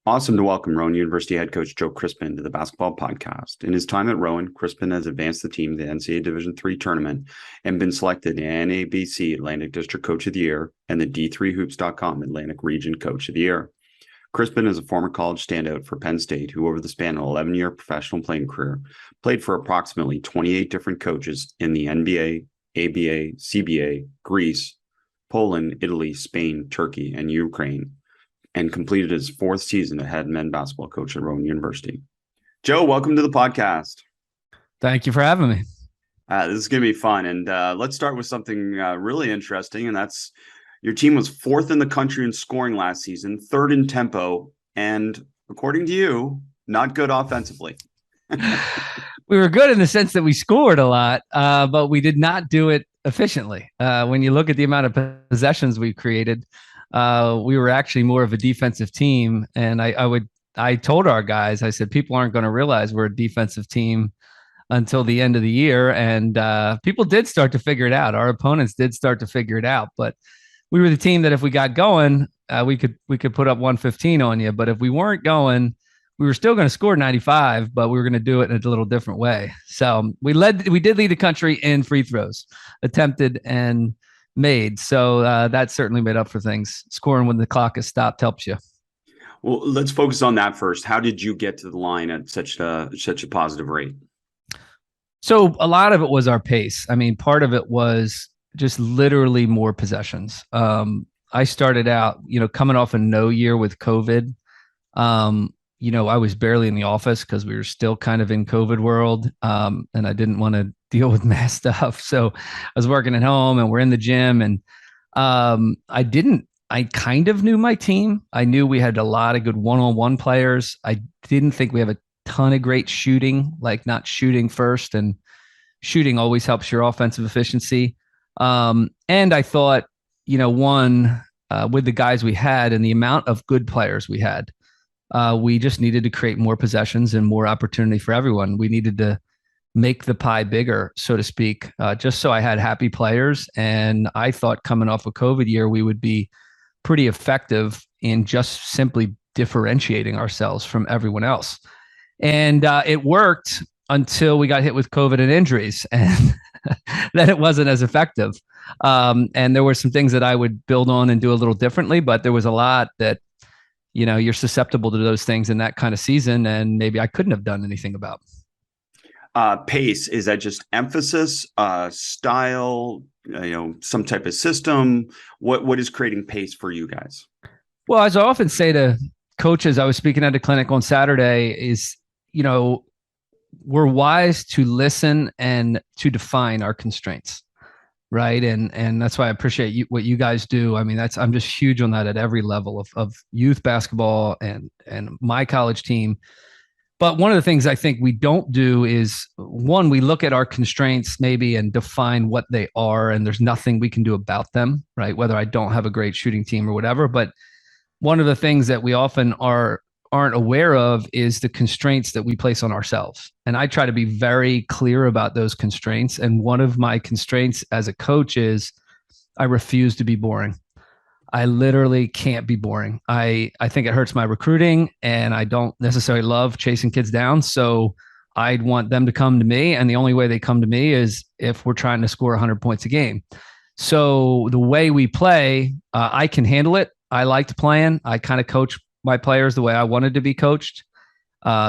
Awesome to welcome Rowan University head coach Joe Crispin to the basketball podcast. In his time at Rowan, Crispin has advanced the team to the NCAA Division III tournament and been selected NABC Atlantic District Coach of the Year and the D3Hoops.com Atlantic Region Coach of the Year. Crispin is a former college standout for Penn State who, over the span of an 11-year professional playing career, played for approximately 28 different coaches in the NBA, ABA, CBA, Greece, Poland, Italy, Spain, Turkey, and Ukraine, and completed his fourth season as head men's basketball coach at Rowan University. Joe, welcome to the podcast. Thank you for having me. This is going to be fun. And let's start with something really interesting. And that's your team was fourth in the country in scoring last season, third in tempo, and according to you, not good offensively. We were good in the sense that we scored a lot, but we did not do it efficiently. When you look at the amount of possessions we created, we were actually more of a defensive team. And I told our guys, I said, people aren't going to realize we're a defensive team until the end of the year. And people did start to figure it out. Our opponents did start to figure it out, but we were the team that if we got going, we could put up 115 on you. But if we weren't going, we were still going to score 95, but we were going to do it in a little different way. So we did lead the country in free throws, attempted and made. So that certainly made up for things. Scoring when the clock is stopped helps you. Well, let's focus on that first. How did you get to the line at such a positive rate? So a lot of it was our pace. I mean, part of it was just literally more possessions. I started out, coming off a no year with COVID. I was barely in the office because we were still kind of in COVID world. And I didn't want to deal with mass stuff. So I was working at home and we're in the gym, and I kind of knew my team. I knew we had a lot of good one-on-one players. I didn't think we have a ton of great shooting, like not shooting first, and shooting always helps your offensive efficiency. And I thought, with the guys we had and the amount of good players we had, we just needed to create more possessions and more opportunity for everyone. We needed to make the pie bigger, so to speak, just so I had happy players. And I thought coming off a COVID year, we would be pretty effective in just simply differentiating ourselves from everyone else. And it worked until we got hit with COVID and injuries, and then it wasn't as effective. And there were some things that I would build on and do a little differently, but there was a lot that, you're susceptible to those things in that kind of season, and maybe I couldn't have done anything about. Pace, is that just emphasis, style, some type of system? What is creating pace for you guys? Well, as I often say to coaches, I was speaking at a clinic on Saturday, is, we're wise to listen and to define our constraints. Right. And that's why I appreciate what you guys do. I mean, I'm just huge on that at every level of youth basketball and my college team. But one of the things I think we don't do is, one, we look at our constraints maybe and define what they are, and there's nothing we can do about them, right? Whether I don't have a great shooting team or whatever. But one of the things that we often aren't aware of is the constraints that we place on ourselves. And I try to be very clear about those constraints. And one of my constraints as a coach is I refuse to be boring. I literally can't be boring. I think it hurts my recruiting, and I don't necessarily love chasing kids down. So I'd want them to come to me. And the only way they come to me is if we're trying to score 100 points a game. So the way we play, I can handle it. I liked playing. I kind of coach my players the way I wanted to be coached.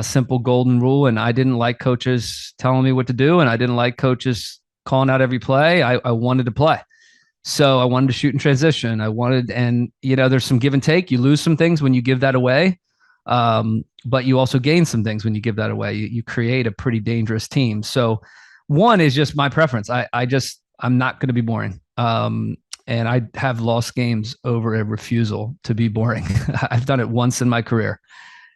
Simple golden rule. And I didn't like coaches telling me what to do, and I didn't like coaches calling out every play. I wanted to play. So I wanted to shoot in transition. There's some give and take. You lose some things when you give that away. But you also gain some things when you give that away. You create a pretty dangerous team. So one is just my preference. I'm not going to be boring. And I have lost games over a refusal to be boring. I've done it once in my career,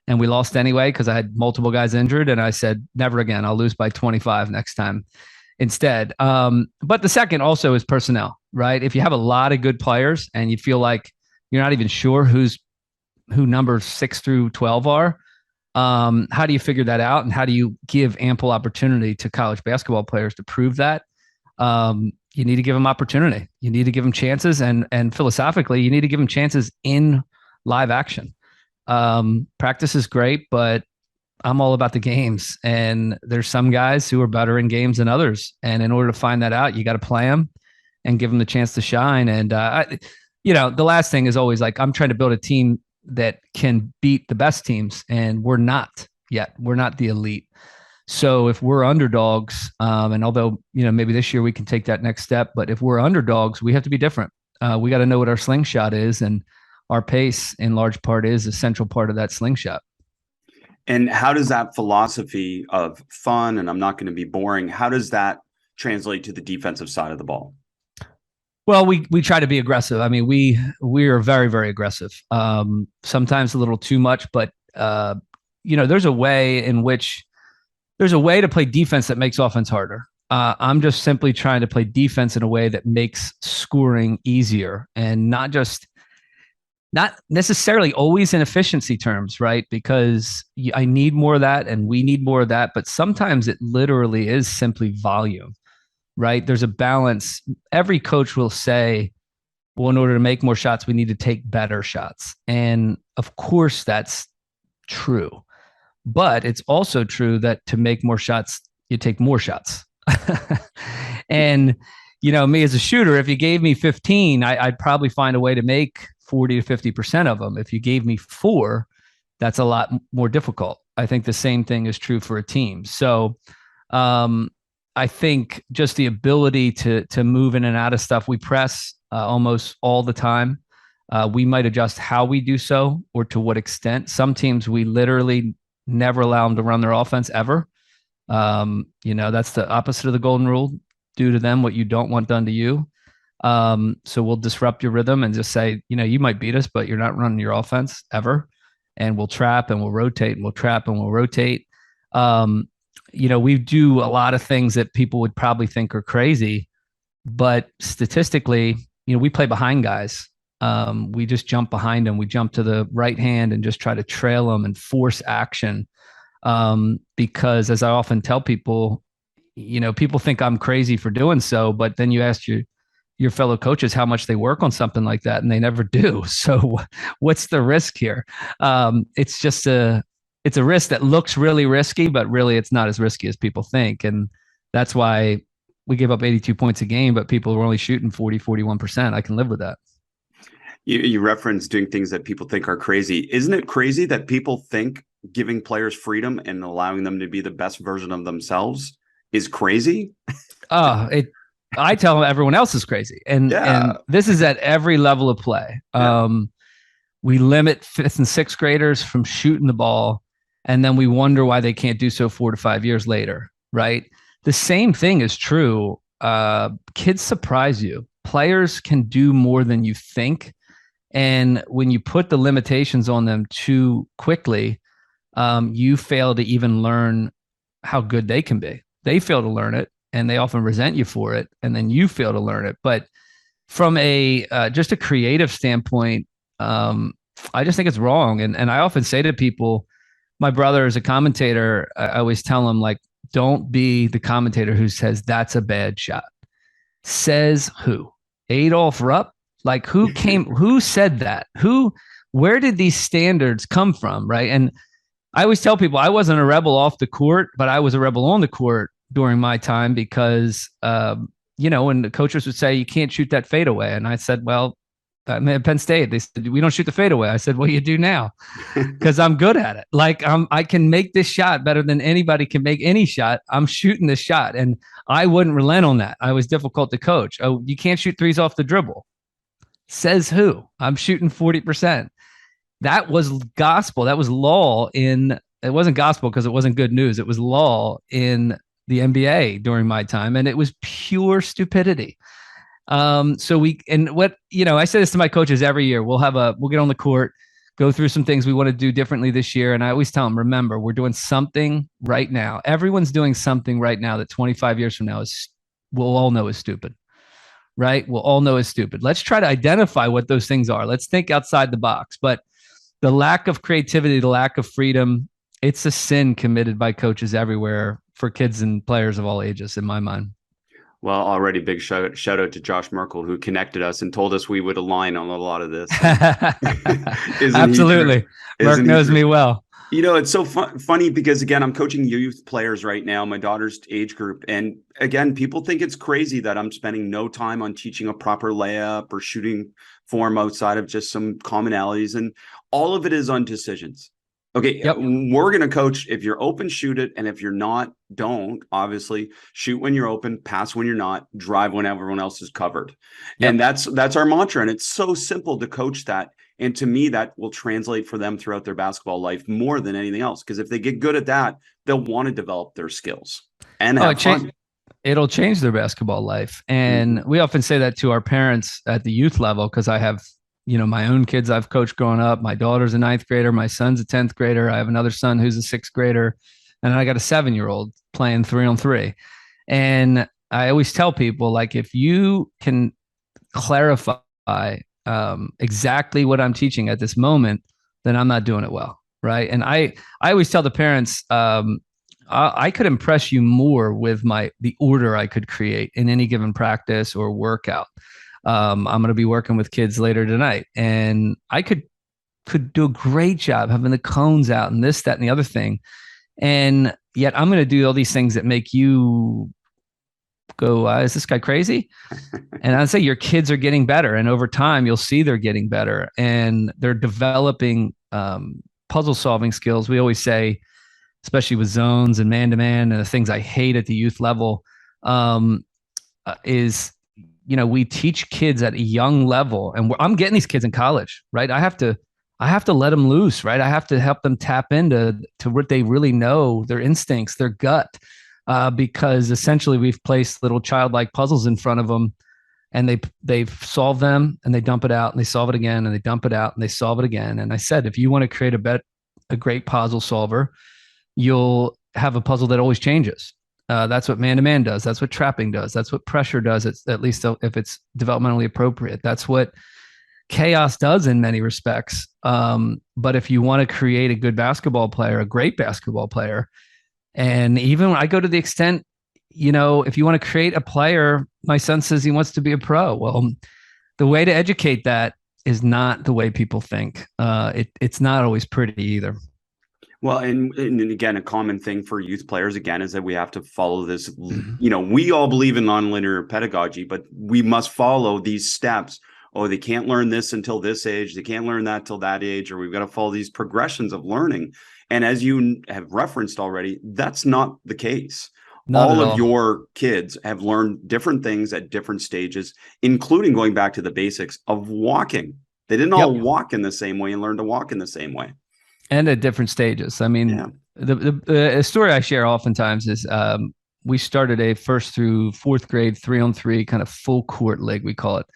and we lost anyway because I had multiple guys injured. And I said, never again. I'll lose by 25 next time instead. But the second also is personnel, right? If you have a lot of good players and you feel like you're not even sure who numbers 6 through 12 are, how do you figure that out? And how do you give ample opportunity to college basketball players to prove that? You need to give them opportunity. You need to give them chances. And philosophically, you need to give them chances in live action. Practice is great, but I'm all about the games. And there's some guys who are better in games than others. And in order to find that out, you got to play them and give them the chance to shine. And, the last thing is always like, I'm trying to build a team that can beat the best teams. And we're not yet. We're not the elite. So if we're underdogs, and although, maybe this year we can take that next step, but if we're underdogs, we have to be different. We got to know what our slingshot is, and our pace in large part is a central part of that slingshot. And how does that philosophy of fun, and I'm not going to be boring, how does that translate to the defensive side of the ball? Well, we try to be aggressive. I mean, we are very, very aggressive. Sometimes a little too much, but there's a way to play defense that makes offense harder. I'm just simply trying to play defense in a way that makes scoring easier, and not necessarily always in efficiency terms, right? Because I need more of that and we need more of that, but sometimes it literally is simply volume, right? There's a balance. Every coach will say, well, in order to make more shots, we need to take better shots. And of course that's true, but it's also true that to make more shots, you take more shots. And, me as a shooter, if you gave me 15, I'd probably find a way to make 40 to 50% of them. If you gave me 4, that's a lot more difficult. I think the same thing is true for a team. So I think just the ability to move in and out of stuff, we press almost all the time. We might adjust how we do so or to what extent. Some teams, we literally never allow them to run their offense ever. That's the opposite of the golden rule. Do to them what you don't want done to you. So we'll disrupt your rhythm and just say, you might beat us, but you're not running your offense ever. And we'll trap and we'll rotate and we'll trap and we'll rotate. We do a lot of things that people would probably think are crazy, but statistically, we play behind guys. We just jump behind them. We jump to the right hand and just try to trail them and force action. Because as I often tell people, people think I'm crazy for doing so, but then you ask your fellow coaches how much they work on something like that, and they never do. So what's the risk here? It's just it's a risk that looks really risky, but really it's not as risky as people think. And that's why we give up 82 points a game, but people are only shooting 41%. I can live with that. You reference doing things that people think are crazy. Isn't it crazy that people think giving players freedom and allowing them to be the best version of themselves is crazy? I tell them everyone else is crazy. And this is at every level of play. We limit 5th and 6th graders from shooting the ball, and then we wonder why they can't do so 4 to 5 years later, right? The same thing is true. Kids surprise you. Players can do more than you think. And when you put the limitations on them too quickly, you fail to even learn how good they can be. They fail to learn it, and they often resent you for it, and then you fail to learn it. But from just a creative standpoint, I just think it's wrong. And I often say to people, my brother is a commentator. I always tell him, like, don't be the commentator who says that's a bad shot. Says who? Adolph Rupp? Like, who said that? Where did these standards come from? Right. And I always tell people I wasn't a rebel off the court, but I was a rebel on the court during my time because, when the coaches would say, you can't shoot that fadeaway. And I said, well, at Penn State, they said, we don't shoot the fadeaway. I said, well, you do now because I'm good at it. Like, I can make this shot better than anybody can make any shot. I'm shooting this shot. And I wouldn't relent on that. I was difficult to coach. Oh, you can't shoot threes off the dribble. Says who? I'm shooting 40%. That was gospel. That was law it wasn't gospel because it wasn't good news. It was law in the NBA during my time. And it was pure stupidity. I say this to my coaches every year. We'll get on the court, go through some things we want to do differently this year. And I always tell them, remember, we're doing something right now. Everyone's doing something right now that 25 years from now we'll all know is stupid. Right? We'll all know is stupid. Let's try to identify what those things are. Let's think outside the box. But the lack of creativity, the lack of freedom, it's a sin committed by coaches everywhere for kids and players of all ages, in my mind. Well, already big shout out to Josh Merkel, who connected us and told us we would align on a lot of this. Isn't he true? Absolutely. Mark Isn't he knows true? me well. It's so funny because, again, I'm coaching youth players right now, my daughter's age group. And again, people think it's crazy that I'm spending no time on teaching a proper layup or shooting form outside of just some commonalities. And all of it is on decisions. Okay, Yep. we're going to coach. If you're open, shoot it. And if you're not, don't. Obviously, shoot when you're open, pass when you're not, drive when everyone else is covered. Yep. And that's our mantra. And it's so simple to coach that. And to me, that will translate for them throughout their basketball life more than anything else. Because if they get good at that, they'll want to develop their skills and have fun. It'll change their basketball life. And we often say that to our parents at the youth level, because I have, my own kids I've coached growing up. My daughter's a 9th grader. My son's a 10th grader. I have another son who's a 6th grader. And I got a 7-year-old playing 3-on-3. And I always tell people, like, if you can clarify exactly what I'm teaching at this moment, then I'm not doing it well. Right. And I always tell the parents, I could impress you more with the order I could create in any given practice or workout. I'm going to be working with kids later tonight, and I could do a great job having the cones out and this, that, and the other thing. And yet I'm going to do all these things that make you go, is this guy crazy? And I'd say your kids are getting better. And over time, you'll see they're getting better and they're developing puzzle solving skills. We always say, especially with zones and man-to-man and the things I hate at the youth level, is, we teach kids at a young level, and I'm getting these kids in college, right? I have to let them loose, right? I have to help them tap into what they really know, their instincts, their gut, because essentially we've placed little childlike puzzles in front of them, and they've solved them and they dump it out and they solve it again and they dump it out and they solve it again. And I said, if you want to create a great puzzle solver, you'll have a puzzle that always changes. That's what man-to-man does. That's what trapping does. That's what pressure does, at least if it's developmentally appropriate. That's what chaos does in many respects. But if you want to create a good basketball player, a great basketball player, and even when I go to the extent, if you want to create a player, my son says he wants to be a pro. Well, the way to educate that is not the way people think. It's not always pretty either. Well, and again, a common thing for youth players, again, is that we have to follow this. We all believe in nonlinear pedagogy, but we must follow these steps. Oh, they can't learn this until this age. They can't learn that till that age, or we've got to follow these progressions of learning. And as you have referenced already, that's not the case. All of your kids have learned different things at different stages, including going back to the basics of walking. They didn't all walk in the same way and learn to walk in the same way. And at different stages. I mean, the story I share oftentimes is we started a 1st through 4th grade 3-on-3 kind of full court league, we call it,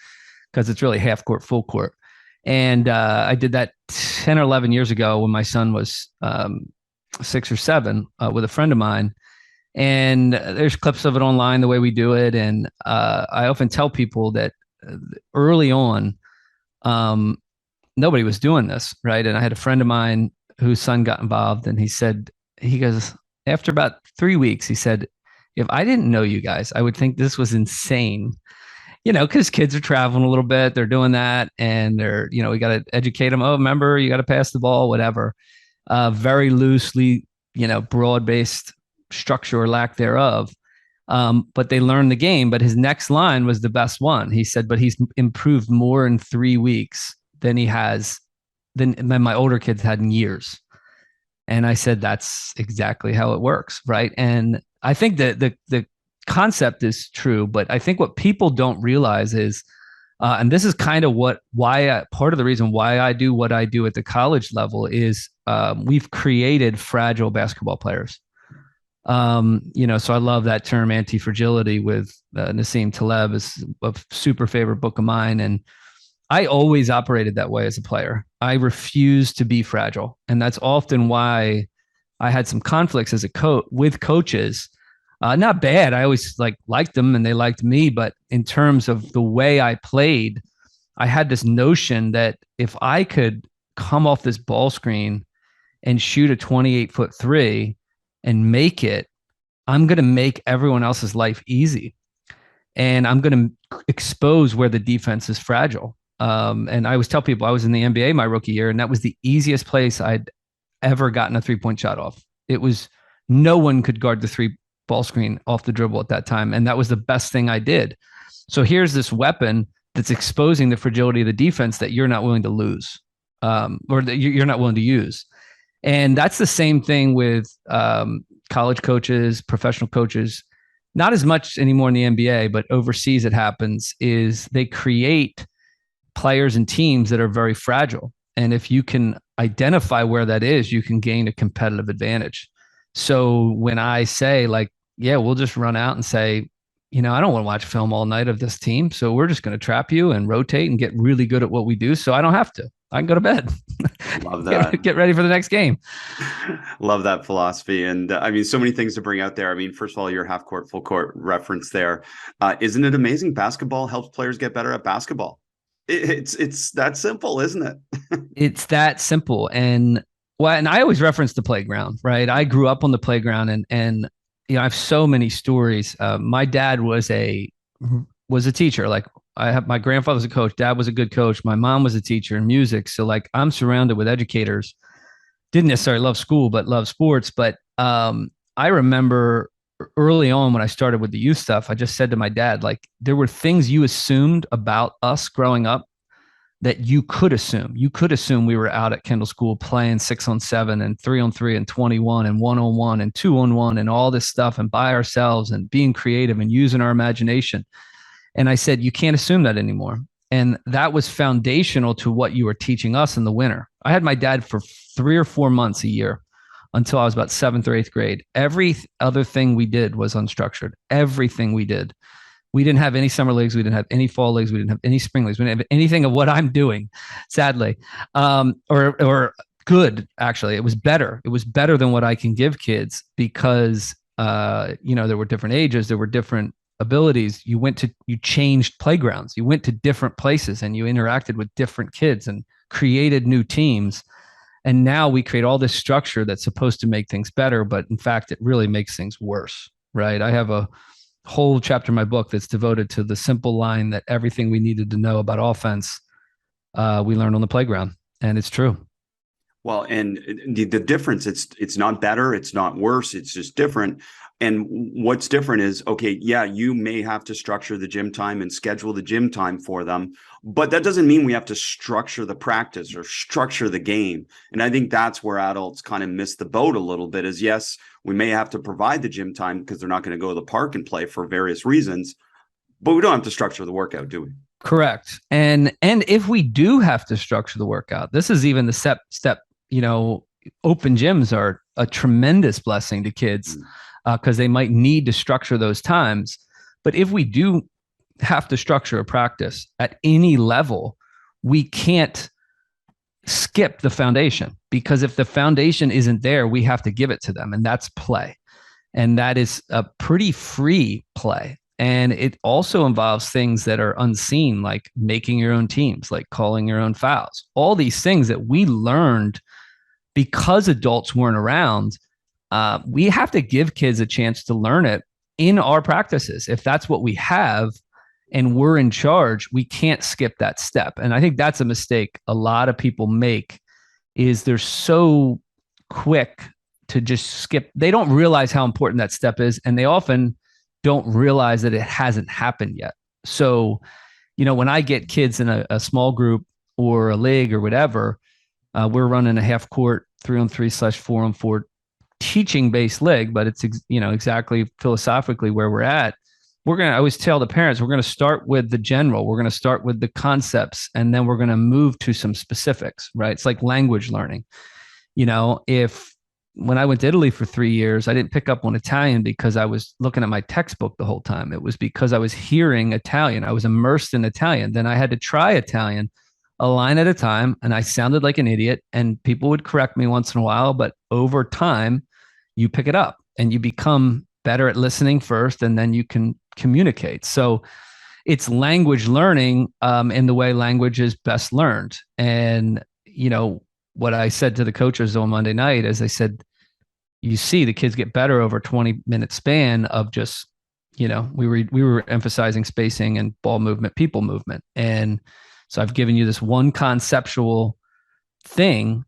because it's really half court, full court. And I did that 10 or 11 years ago when my son was 6 or 7 with a friend of mine. And there's clips of it online, the way we do it. And I often tell people that early on, nobody was doing this, right? And I had a friend of mine whose son got involved, and he goes, after about 3 weeks, he said, if I didn't know you guys, I would think this was insane, because kids are traveling a little bit, they're doing that, and they're, we got to educate them. Oh, remember, you got to pass the ball, whatever. Very loosely, broad-based structure or lack thereof. But they learned the game. But his next line was the best one. He said, but he's improved more in 3 weeks than my older kids had in years. And I said, that's exactly how it works. Right. And I think that the concept is true, but I think what people don't realize is, and this is kind of part of the reason why I do what I do at the college level is we've created fragile basketball players. So I love that term anti-fragility with Nassim Taleb is a super favorite book of mine. And I always operated that way as a player. I refused to be fragile. And that's often why I had some conflicts as a coach with coaches. Not bad. I always liked them and they liked me. But in terms of the way I played, I had this notion that if I could come off this ball screen and shoot a 28-foot three and make it, I'm going to make everyone else's life easy. and I'm going to expose where the defense is fragile. And I always tell people I was in the NBA my rookie year, and that was the easiest place I'd ever gotten a 3-point shot off. It was no one could guard the 3 ball screen off the dribble at that time. And that was the best thing I did. So here's this weapon that's exposing the fragility of the defense that you're not willing to lose, or that you're not willing to use. And that's the same thing with college coaches, professional coaches, not as much anymore in the NBA, but overseas it happens, is they create players and teams that are very fragile. And if you can identify where that is, you can gain a competitive advantage. So when I say, like, yeah, we'll just run out and say, I don't want to watch film all night of this team. So we're just going to trap you and rotate and get really good at what we do. So I don't have to. I can go to bed. Love that. Get ready for the next game. Love that philosophy. And I mean, so many things to bring out there. I mean, first of all, your half court, full court reference there. Isn't it amazing? Basketball helps players get better at basketball. It's that simple, isn't it? It's that simple. And I always reference the playground, right? I grew up on the playground, and I have so many stories. My dad was a teacher. Like, my grandfather was a coach. Dad was a good coach. My mom was a teacher in music. So like, I'm surrounded with educators. Didn't necessarily love school, but love sports. But I remember early on when I started with the youth stuff, I just said to my dad, like, there were things you assumed about us growing up that you could assume. You could assume we were out at Kendall School playing 6-on-7 and 3-on-3 and 21 and 1-on-1 and 2-on-1 and all this stuff, and by ourselves and being creative and using our imagination. And I said, you can't assume that anymore. And that was foundational to what you were teaching us in the winter. I had my dad for 3 or 4 months a year until I was about 7th or 8th grade. Every other thing we did was unstructured. Everything we did. We didn't have any summer leagues. We didn't have any fall leagues. We didn't have any spring leagues. We didn't have anything of what I'm doing, sadly, or good. Actually, it was better. It was better than what I can give kids because, there were different ages. There were different abilities. You changed playgrounds. You went to different places and you interacted with different kids and created new teams. And now we create all this structure that's supposed to make things better, but in fact, it really makes things worse, right? I have a whole chapter in my book that's devoted to the simple line that everything we needed to know about offense, we learned on the playground, and it's true. Well, and the difference, it's not better, it's not worse, it's just different. And what's different is, okay, yeah, you may have to structure the gym time and schedule the gym time for them, but that doesn't mean we have to structure the practice or structure the game. And I think that's where adults kind of miss the boat a little bit is, yes, we may have to provide the gym time because they're not going to go to the park and play for various reasons, but we don't have to structure the workout, do we? Correct. And if we do have to structure the workout, this is even the step, open gyms are a tremendous blessing to kids because they might need to structure those times. But if we do have to structure a practice at any level, we can't skip the foundation, because if the foundation isn't there, we have to give it to them. And that's play. And that is a pretty free play. And it also involves things that are unseen, like making your own teams, like calling your own fouls, all these things that we learned because adults weren't around. We have to give kids a chance to learn it in our practices. If that's what we have and we're in charge, we can't skip that step. And I think that's a mistake a lot of people make, is they're so quick to just skip. They don't realize how important that step is. And they often don't realize that it hasn't happened yet. So, when I get kids in a small group or a league or whatever, we're running a half court 3-on-3/4-on-4 teaching based league, but it's, exactly philosophically where we're at. I always tell the parents, we're going to start with the general. We're going to start with the concepts, and then we're going to move to some specifics, right? It's like language learning. When I went to Italy for 3 years, I didn't pick up on Italian because I was looking at my textbook the whole time. It was because I was hearing Italian. I was immersed in Italian. Then I had to try Italian a line at a time, and I sounded like an idiot, and people would correct me once in a while, but over time you pick it up and you become better at listening first, and then you can communicate. So it's language learning in the way language is best learned. And, what I said to the coaches on Monday night is, I said, you see the kids get better over a 20-minute span of just we were emphasizing spacing and ball movement, people movement. And so I've given you this one conceptual thing,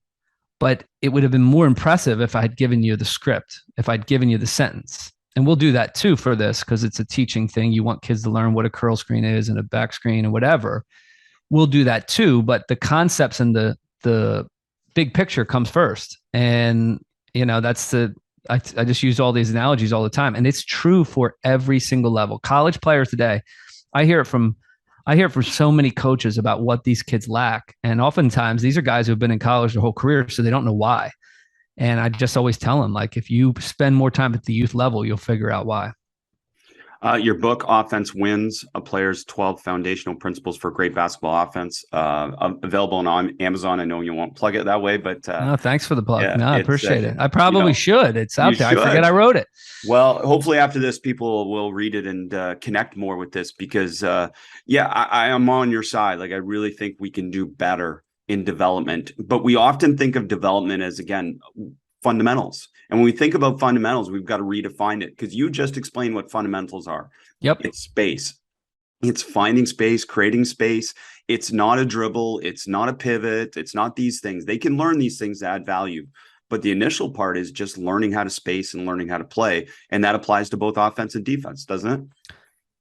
but it would have been more impressive if I had given you the script, if I'd given you the sentence. And we'll do that too for this because it's a teaching thing. You want kids to learn what a curl screen is and a back screen and whatever. We'll do that too, but the concepts and the big picture comes first. And that's I just use all these analogies all the time, and it's true for every single level. College players today, I hear it from so many coaches about what these kids lack, and oftentimes these are guys who have been in college their whole career, so they don't know why. And I just always tell them, like, if you spend more time at the youth level, you'll figure out why. Your book, Offense Wins, A Player's 12 Foundational Principles for Great Basketball Offense, available on Amazon. I know you won't plug it that way, but no, thanks for the plug. Yeah, no, I appreciate it. I probably should. It's out there. I forget I wrote it. Well, hopefully after this, people will read it and connect more with this because, I am on your side. Like, I really think we can do better in development, but we often think of development as, again, fundamentals. And when we think about fundamentals, we've got to redefine it because you just explained what fundamentals are. Yep. It's space. It's finding space, creating space. It's not a dribble. It's not a pivot. It's not these things. They can learn these things to add value. But the initial part is just learning how to space and learning how to play. And that applies to both offense and defense, doesn't it?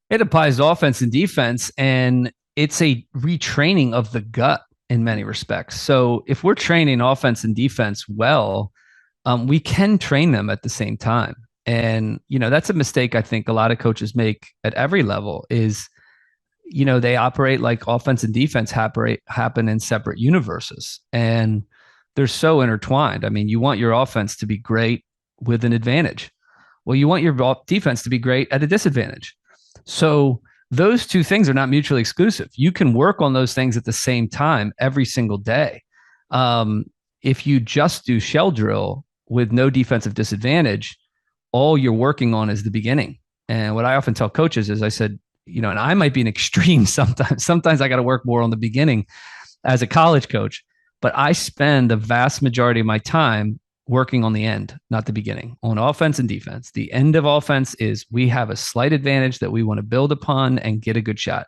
It applies to offense and defense. And it's a retraining of the gut in many respects. So if we're training offense and defense well, we can train them at the same time. And, that's a mistake I think a lot of coaches make at every level is, they operate like offense and defense happen in separate universes. And they're so intertwined. I mean, you want your offense to be great with an advantage. Well, you want your defense to be great at a disadvantage. So those two things are not mutually exclusive. You can work on those things at the same time every single day. If you just do shell drill with no defensive disadvantage, all you're working on is the beginning. And what I often tell coaches is I said, and I might be an extreme sometimes. Sometimes I got to work more on the beginning as a college coach, but I spend the vast majority of my time working on the end, not the beginning, on offense and defense. The end of offense is we have a slight advantage that we want to build upon and get a good shot.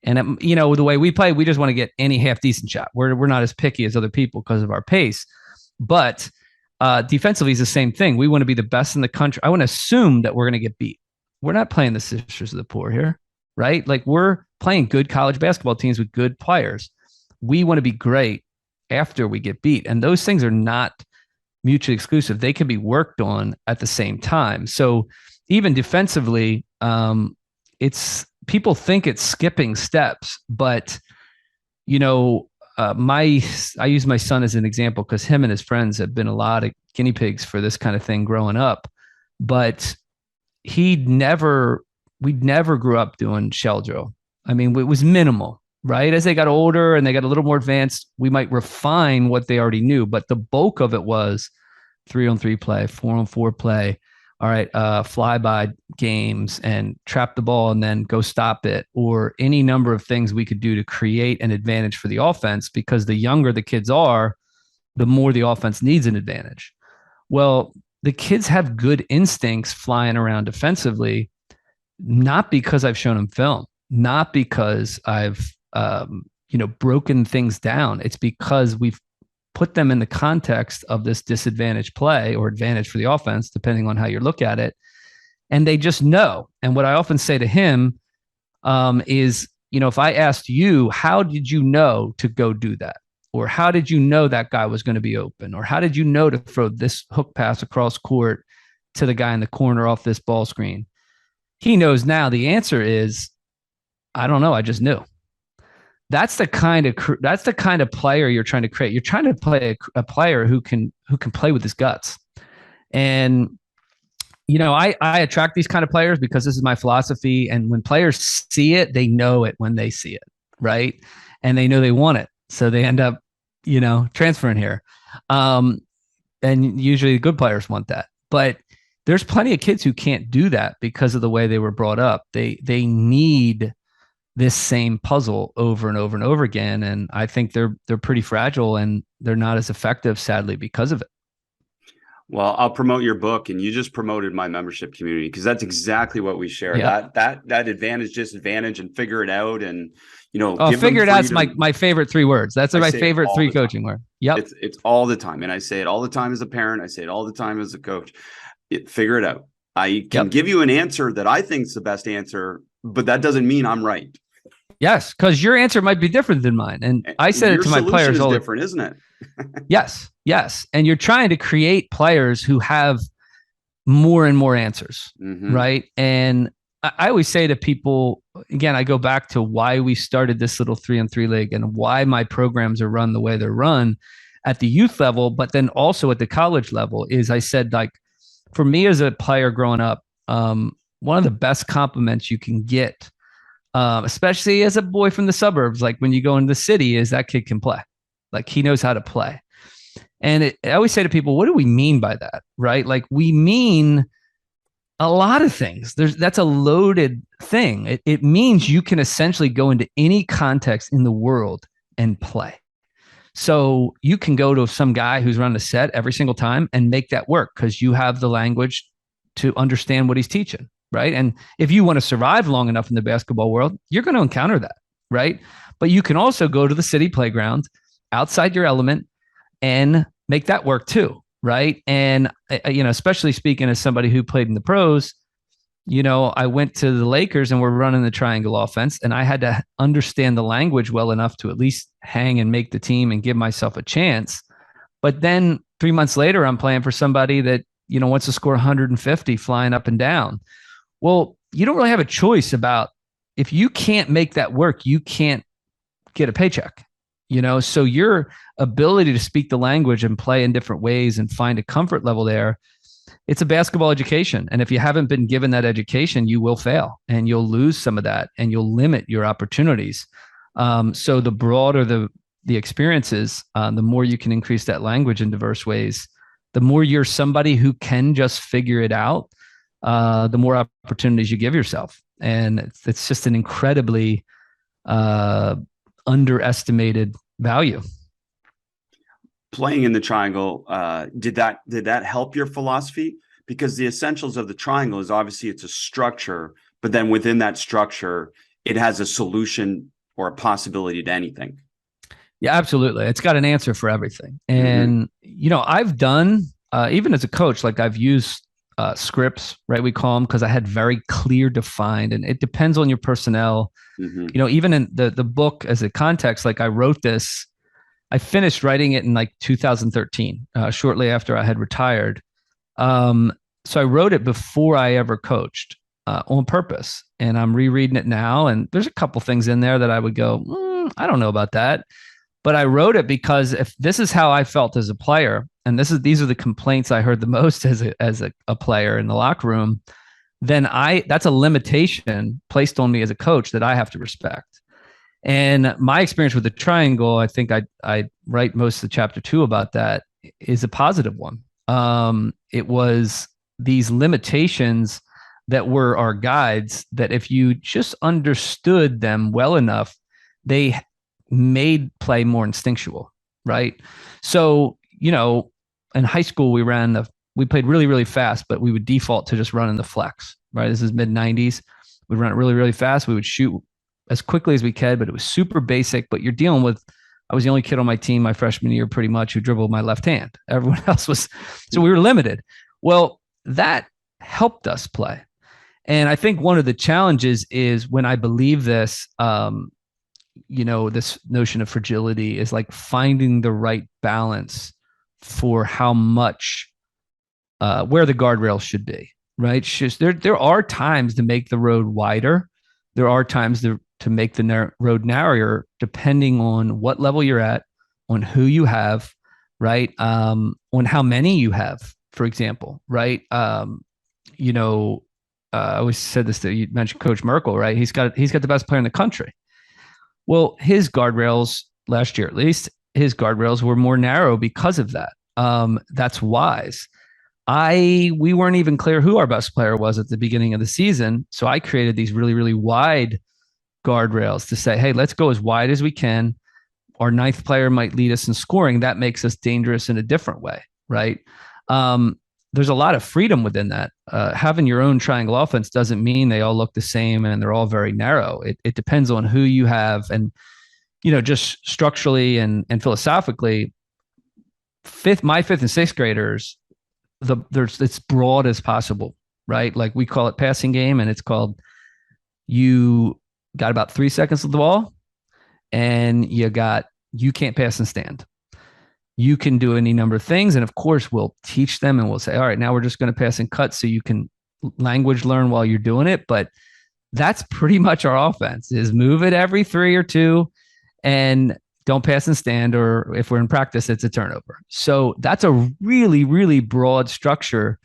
And, the way we play, we just want to get any half decent shot. We're not as picky as other people because of our pace, but defensively is the same thing. We want to be the best in the country. I want to assume that we're going to get beat. We're not playing the Sisters of the Poor here, right? Like, we're playing good college basketball teams with good players. We want to be great after we get beat. And those things are not mutually exclusive. They can be worked on at the same time. So even defensively, people think it's skipping steps, but I use my son as an example because him and his friends have been a lot of guinea pigs for this kind of thing growing up. But we never grew up doing shell drill. I mean, it was minimal, right? As they got older and they got a little more advanced, we might refine what they already knew. But the bulk of it was 3-on-3 play, 4-on-4 play. All right, fly by games and trap the ball and then go stop it, or any number of things we could do to create an advantage for the offense, because the younger the kids are, the more the offense needs an advantage. Well, the kids have good instincts flying around defensively, not because I've shown them film, not because I've broken things down. It's because we've put them in the context of this disadvantaged play or advantage for the offense, depending on how you look at it. And they just know. And what I often say to him is, if I asked you, how did you know to go do that? Or how did you know that guy was going to be open? Or how did you know to throw this hook pass across court to the guy in the corner off this ball screen? He knows now. The answer is, I don't know. I just knew. That's the kind of player you're trying to create. You're trying to play a player who can play with his guts. And, I attract these kind of players because this is my philosophy. And when players see it, they know it when they see it. Right. And they know they want it. So they end up, transferring here. And usually the good players want that. But there's plenty of kids who can't do that because of the way they were brought up. They need this same puzzle over and over and over again. And I think they're pretty fragile and they're not as effective, sadly, because of it. Well, I'll promote your book, and you just promoted my membership community, because that's exactly what we share. Yeah. That advantage, disadvantage, and figure it out, and Oh, give them figure it out's freedom. my favorite three words. That's I my say it favorite all three the time. coaching word. Yep. It's all the time, and I say it all the time as a parent. I say it all the time as a coach. Figure it out. I can give you an answer that I think is the best answer, but that doesn't mean I'm right. Yes, because your answer might be different than mine. And I said it to my players all different, isn't it? Yes. And you're trying to create players who have more and more answers, right? And I always say to people, again, I go back to why we started this little 3-on-3 league and why my programs are run the way they're run at the youth level, but then also at the college level. Is I said, like, for me as a player growing up, one of the best compliments you can get, especially as a boy from the suburbs, like when you go into the city, is that kid can play. Like, he knows how to play. And I always say to people, what do we mean by that? Right? Like, we mean a lot of things. That's a loaded thing. It means you can essentially go into any context in the world and play. So you can go to some guy who's running a set every single time and make that work because you have the language to understand what he's teaching, right? And if you want to survive long enough in the basketball world, you're going to encounter that, right? But you can also go to the city playground outside your element and make that work too, right? And, especially speaking as somebody who played in the pros, I went to the Lakers and we're running the triangle offense, and I had to understand the language well enough to at least hang and make the team and give myself a chance. But then 3 months later, I'm playing for somebody that, wants to score 150 flying up and down. Well, you don't really have a choice about, if you can't make that work, you can't get a paycheck. So your ability to speak the language and play in different ways and find a comfort level there, it's a basketball education. And if you haven't been given that education, you will fail and you'll lose some of that and you'll limit your opportunities. So the broader the experiences, the more you can increase that language in diverse ways, the more you're somebody who can just figure it out, the more opportunities you give yourself. And it's just an incredibly underestimated value. Playing in the triangle, did that help your philosophy? Because the essentials of the triangle is obviously it's a structure, but then within that structure, it has a solution or a possibility to anything. Yeah, absolutely. It's got an answer for everything. And, I've done, even as a coach, like I've used scripts, right? We call them, because I had very clear defined, and it depends on your personnel. Even in the book as a context, like I wrote this, I finished writing it in like 2013, shortly after I had retired. So I wrote it before I ever coached on purpose, and I'm rereading it now. And there's a couple things in there that I would go, I don't know about that. But I wrote it because if this is how I felt as a player, and these are the complaints I heard the most as a player in the locker room, then that's a limitation placed on me as a coach that I have to respect. And my experience with the triangle, I think I write most of chapter 2 about that, is a positive one. It was these limitations that were our guides, that if you just understood them well enough, they made play more instinctual, right? So, in high school, we played really, really fast, but we would default to just running the flex, right? This is mid-90s. We'd run it really, really fast. We would shoot as quickly as we could, but it was super basic. But you're dealing with, I was the only kid on my team my freshman year pretty much who dribbled my left hand. Everyone else was, so we were limited. Well, that helped us play. And I think one of the challenges is when I believe this, this notion of fragility is like finding the right balance for how much, where the guardrails should be, right? Just there are times to make the road wider. There are times to make the road narrower, depending on what level you're at, on who you have, right? On how many you have, for example, right? I always said this, that you mentioned Coach Merkel, right? He's got the best player in the country. Well, his guardrails last year, at least, his guardrails were more narrow because of that. That's wise. We weren't even clear who our best player was at the beginning of the season. So I created these really, really wide guardrails to say, hey, let's go as wide as we can. Our ninth player might lead us in scoring. That makes us dangerous in a different way, right? There's a lot of freedom within that. Having your own triangle offense doesn't mean they all look the same and they're all very narrow. It depends on who you have, and just structurally and philosophically. My fifth and sixth graders, it's broad as possible, right? Like we call it passing game, and it's called you got about 3 seconds of the ball, and you can't pass and stand. You can do any number of things. And of course, we'll teach them and we'll say, all right, now we're just going to pass and cut so you can language learn while you're doing it. But that's pretty much our offense, is move it every 3 or 2 and don't pass and stand. Or if we're in practice, it's a turnover. So that's a really, really broad structure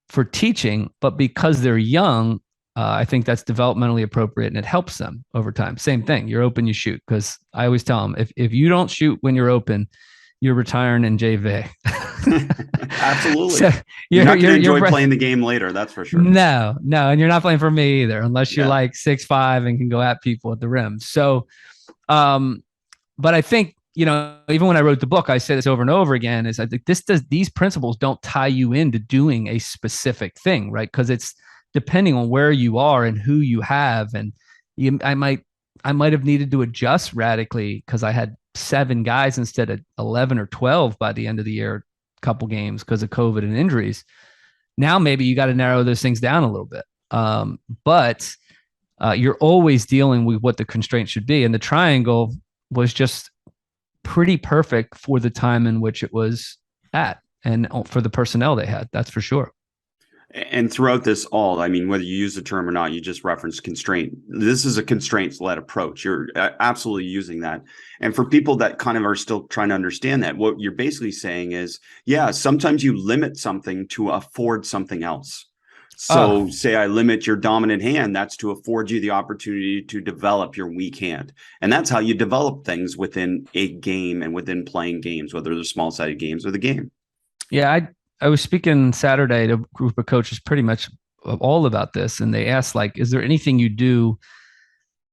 for teaching. But because they're young, I think that's developmentally appropriate, and it helps them over time. Same thing. You're open, you shoot. Because I always tell them, if you don't shoot when you're open, you're retiring in JV. Absolutely. So you're not going to enjoy playing the game later. That's for sure. No. And you're not playing for me either, unless you're like 6'5" and can go at people at the rim. So, but I think, even when I wrote the book, I say this over and over again, is I think these principles don't tie you into doing a specific thing, right? Because it's depending on where you are and who you have. And I might have needed to adjust radically because I had 7 guys instead of 11 or 12 by the end of the year, a couple games because of COVID and injuries. Now, maybe you got to narrow those things down a little bit. But you're always dealing with what the constraint should be. And the triangle was just pretty perfect for the time in which it was at and for the personnel they had. That's for sure. And throughout this all, I mean, whether you use the term or not, you just referenced constraint. This is a constraints-led approach. You're absolutely using that. And for people that kind of are still trying to understand that, what you're basically saying is, yeah, sometimes you limit something to afford something else. So say I limit your dominant hand, that's to afford you the opportunity to develop your weak hand. And that's how you develop things within a game and within playing games, whether they're small-sided games or the game. Yeah, I was speaking Saturday to a group of coaches pretty much all about this. And they asked, like, is there anything you do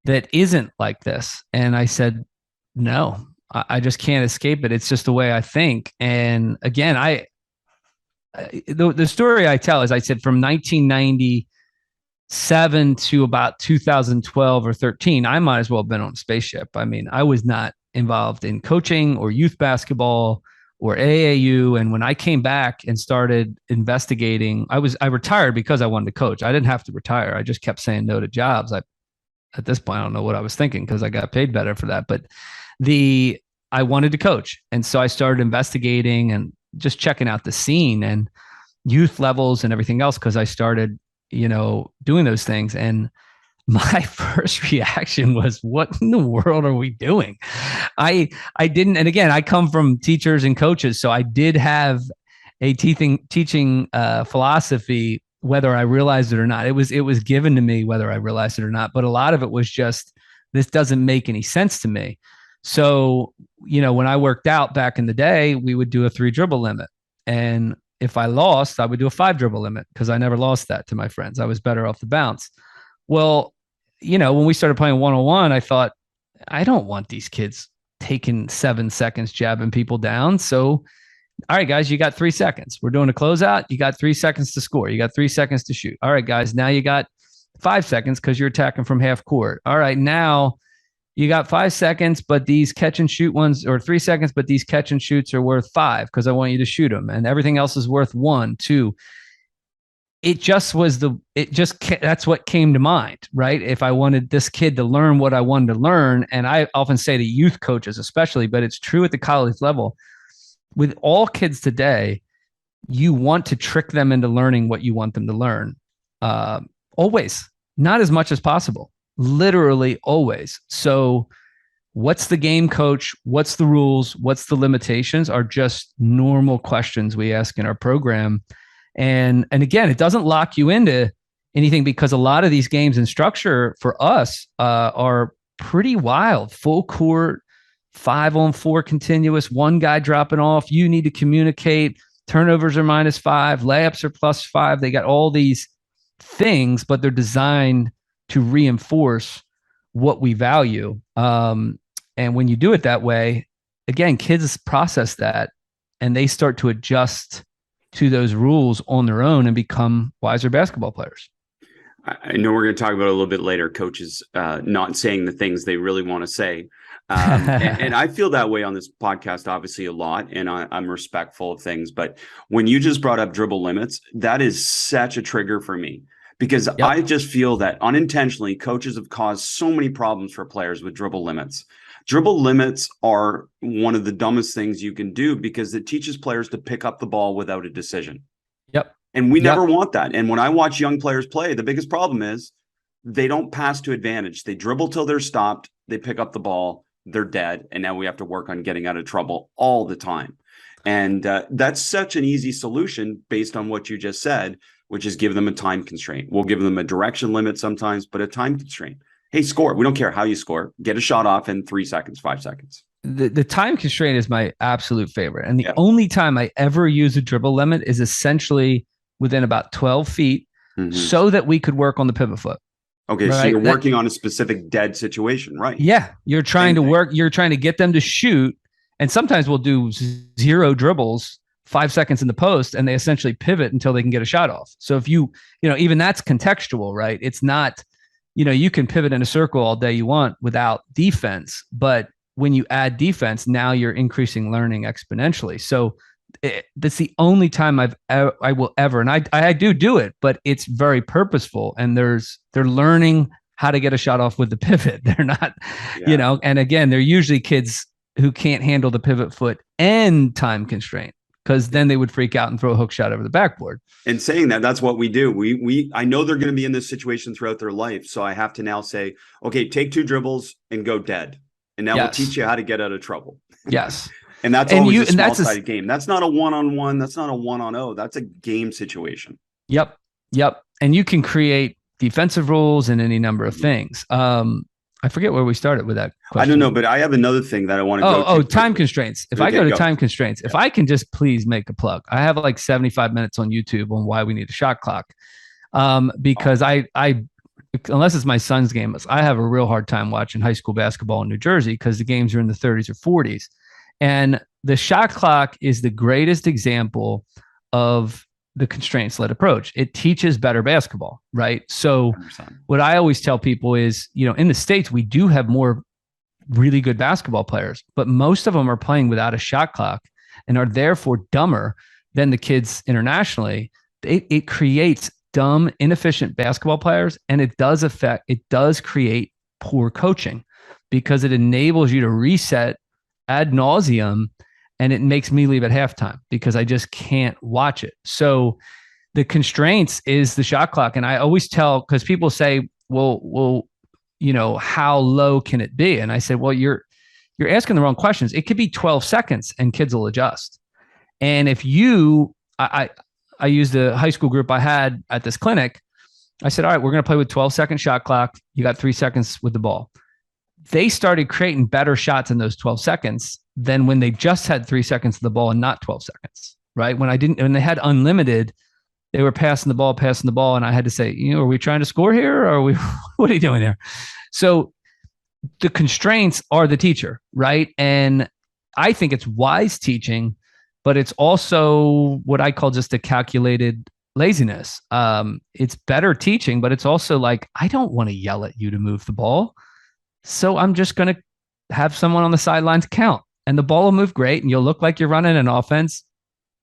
that isn't like this? And I said, no, I just can't escape it. It's just the way I think. And again, the story I tell is I said from 1997 to about 2012 or 13, I might as well have been on a spaceship. I mean, I was not involved in coaching or youth basketball or AAU. And when I came back and started investigating, I retired because I wanted to coach. I didn't have to retire. I just kept saying no to jobs. At this point, I don't know what I was thinking because I got paid better for that. But I wanted to coach. And so I started investigating and just checking out the scene and youth levels and everything else because I started, doing those things. And my first reaction was, what in the world are we doing? I didn't. And again, I come from teachers and coaches. So I did have a teaching philosophy, whether I realized it or not. It was given to me, whether I realized it or not. But a lot of it was just, this doesn't make any sense to me. So, when I worked out back in the day, we would do a 3 dribble limit. And if I lost, I would do a 5 dribble limit because I never lost that to my friends. I was better off the bounce. Well, when we started playing 1-on-1, I thought, I don't want these kids taking 7 seconds jabbing people down. So, all right, guys, you got 3 seconds. We're doing a closeout. You got 3 seconds to score. You got 3 seconds to shoot. All right, guys, now you got 5 seconds because you're attacking from half court. All right, now you got 5 seconds, but these catch and shoot ones, or 3 seconds, but these catch and shoots are worth 5 because I want you to shoot them. And everything else is worth 1, 2. That's what came to mind, right? If I wanted this kid to learn what I wanted to learn, and I often say to youth coaches especially, but it's true at the college level, with all kids today, you want to trick them into learning what you want them to learn. Always, not as much as possible, literally always. So what's the game, coach? What's the rules? What's the limitations are just normal questions we ask in our program. And again, it doesn't lock you into anything because a lot of these games and structure for us are pretty wild. Full court, 5-on-4 continuous, one guy dropping off. You need to communicate. Turnovers are -5, layups are +5. They got all these things, but they're designed to reinforce what we value. And when you do it that way, again, kids process that and they start to adjust to those rules on their own and become wiser basketball players. I know we're going to talk about it a little bit later, coaches not saying the things they really want to say. And I feel that way on this podcast, obviously, a lot, and I'm respectful of things. But when you just brought up dribble limits, that is such a trigger for me, because I just feel that unintentionally coaches have caused so many problems for players with dribble limits. Dribble limits are one of the dumbest things you can do, because it teaches players to pick up the ball without a decision. Yep. And we never want that. And when I watch young players play, the biggest problem is they don't pass to advantage. They dribble till they're stopped. They pick up the ball. They're dead. And now we have to work on getting out of trouble all the time. And that's such an easy solution based on what you just said, which is give them a time constraint. We'll give them a direction limit sometimes, but a time constraint. Hey, score. We don't care how you score. Get a shot off in 3 seconds, 5 seconds. The time constraint is my absolute favorite. And the only time I ever use a dribble limit is essentially within about 12 feet so that we could work on the pivot foot. Okay, right? So you're working on a specific dead situation, right? Yeah, you're trying to work. You're trying to get them to shoot. And sometimes we'll do 0 dribbles, 5 seconds in the post, and they essentially pivot until they can get a shot off. So if even that's contextual, right? It's not, you can pivot in a circle all day you want without defense. But when you add defense, now you're increasing learning exponentially. So that's the only time I will ever, and I do it, but it's very purposeful, and they're learning how to get a shot off with the pivot. They're not, and again, they're usually kids who can't handle the pivot foot and time constraint, because then they would freak out and throw a hook shot over the backboard. And saying that's what we do. I know they're going to be in this situation throughout their life. So I have to now say, okay, take 2 dribbles and go dead. And now we'll teach you how to get out of trouble. Yes. And that's always a small-sided game. That's not a one-on-one. That's not a 1-on-0. That's a game situation. Yep. And you can create defensive rules and any number of things. I forget where we started with that question. I don't know, but I have another thing that I want to go to. Oh, time constraints. If I go to time constraints, if I can just please make a plug. I have like 75 minutes on YouTube on why we need a shot clock. Because I unless it's my son's game, I have a real hard time watching high school basketball in New Jersey because the games are in the 30s or 40s. And the shot clock is the greatest example of the constraints-led approach. It teaches better basketball, right? So 100%. What I always tell people is, in the States, we do have more really good basketball players, but most of them are playing without a shot clock and are therefore dumber than the kids internationally. It creates dumb, inefficient basketball players, and it does create poor coaching because it enables you to reset ad nauseum, and it makes me leave at halftime because I just can't watch it. So the constraints is the shot clock. And I always tell, because people say, well, how low can it be? And I said, well, you're asking the wrong questions. It could be 12 seconds and kids will adjust. And if I used the high school group I had at this clinic. I said, all right, we're going to play with 12-second shot clock. You got 3 seconds with the ball. They started creating better shots in those 12 seconds than when they just had 3 seconds of the ball and not 12 seconds, right? When they had unlimited, they were passing the ball. And I had to say, are we trying to score here? Or what are you doing there? So the constraints are the teacher, right? And I think it's wise teaching, but it's also what I call just a calculated laziness. It's better teaching, but it's also like, I don't want to yell at you to move the ball. So I'm just going to have someone on the sidelines count, and the ball will move great and you'll look like you're running an offense.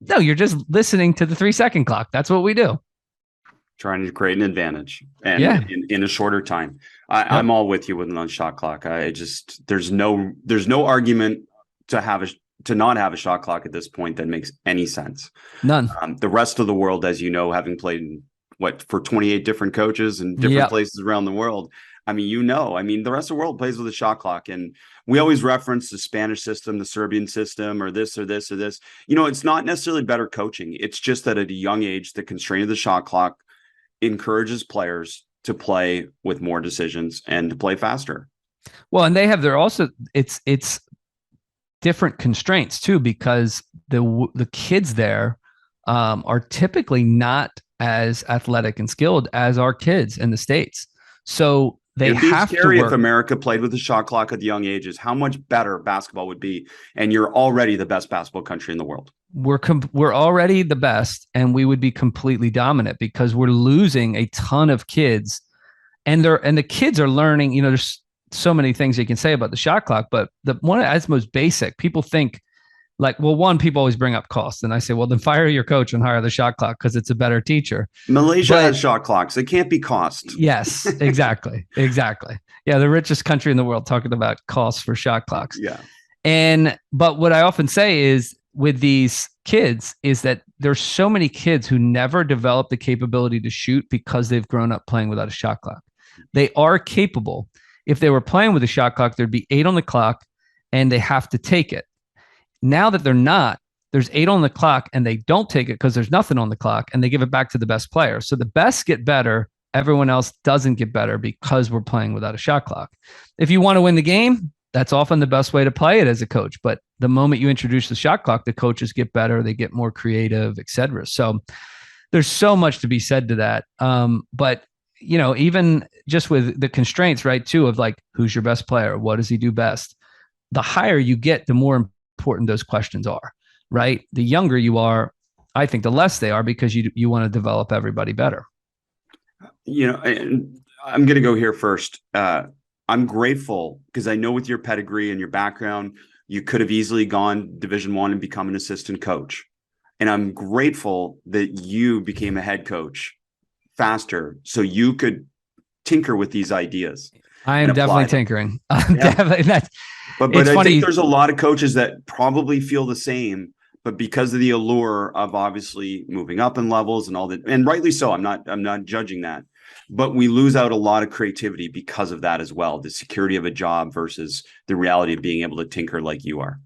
No, you're just listening to the 3-second clock. That's what we do. Trying to create an advantage and in a shorter time. I'm all with you with an shot clock. There's no argument to not have a shot clock at this point that makes any sense. None. The rest of the world, as you know, having played for 28 different coaches in different places around the world. The rest of the world plays with a shot clock, and we always reference the Spanish system, the Serbian system, or this or this or this. It's not necessarily better coaching. It's just that at a young age, the constraint of the shot clock encourages players to play with more decisions and to play faster. Well, and it's different constraints too, because the kids there are typically not as athletic and skilled as our kids in the States. So they have to work. If America played with the shot clock at the young ages, how much better basketball would be. And you're already the best basketball country in the world. we're already the best, and we would be completely dominant because we're losing a ton of kids, and the kids are learning. There's so many things you can say about the shot clock, but the one that's most basic, people think like, well, one, people always bring up cost, and I say, well, then fire your coach and hire the shot clock because it's a better teacher. Malaysia has shot clocks. It can't be cost. Yes, exactly. Yeah, the richest country in the world talking about costs for shot clocks. Yeah. But what I often say is with these kids is that there's so many kids who never develop the capability to shoot because they've grown up playing without a shot clock. They are capable. If they were playing with a shot clock, there'd be 8 on the clock and they have to take it. Now that they're not, there's 8 on the clock and they don't take it because there's nothing on the clock, and they give it back to the best player. So the best get better. Everyone else doesn't get better because we're playing without a shot clock. If you want to win the game, that's often the best way to play it as a coach. But the moment you introduce the shot clock, the coaches get better, they get more creative, et cetera. So there's so much to be said to that. But even just with the constraints, right, too, of like, who's your best player? What does he do best? The higher you get, the more important those questions are, right? The younger you are, I think the less they are, because you want to develop everybody better. And I'm going to go here first. I'm grateful because I know with your pedigree and your background, you could have easily gone Division I and become an assistant coach. And I'm grateful that you became a head coach faster so you could tinker with these ideas. I am definitely tinkering. Definitely. But I think there's a lot of coaches that probably feel the same, but because of the allure of obviously moving up in levels and all that, and rightly so, I'm not judging that, but we lose out a lot of creativity because of that as well. The security of a job versus the reality of being able to tinker like you are.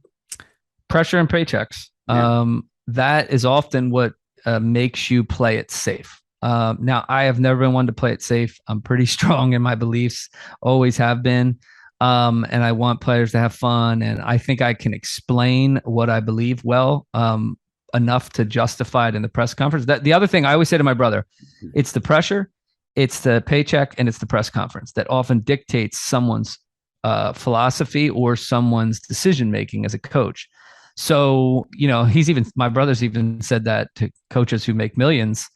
Pressure and paychecks. Yeah. That is often what makes you play it safe. Now, I have never been one to play it safe. I'm pretty strong in my beliefs, always have been. And I want players to have fun. And I think I can explain what I believe well, enough to justify it in the press conference. The other thing I always say to my brother, it's the pressure, it's the paycheck, and it's the press conference that often dictates someone's philosophy or someone's decision-making as a coach. So, my brother's even said that to coaches who make millions.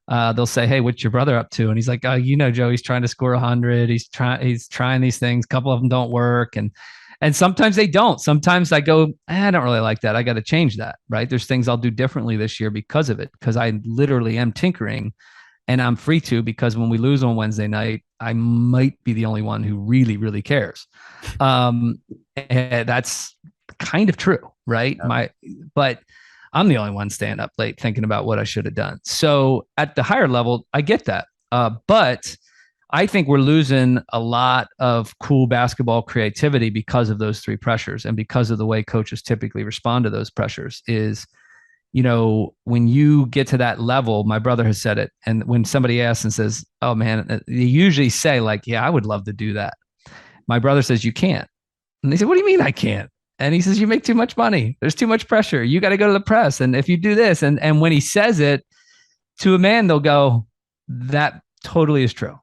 They'll say, "Hey, what's your brother up to?" And he's like, "Oh, Joe, he's trying to score 100. He's trying these things. A couple of them don't work." And sometimes they don't. Sometimes I go, I don't really like that. I got to change that, right? There's things I'll do differently this year because of it, because I literally am tinkering, and I'm free to, because when we lose on Wednesday night, I might be the only one who really, really cares. And that's kind of true, right? Yeah. But I'm the only one staying up late thinking about what I should have done. So at the higher level, I get that. But I think we're losing a lot of cool basketball creativity because of those 3 pressures, and because of the way coaches typically respond to those pressures is, when you get to that level, my brother has said it. And when somebody asks and says, "Oh man," they usually say like, "Yeah, I would love to do that." My brother says, "You can't." And they say, "What do you mean I can't?" And he says, "You make too much money. There's too much pressure. You got to go to the press. And if you do this," and when he says it to a man, they'll go, "That totally is true."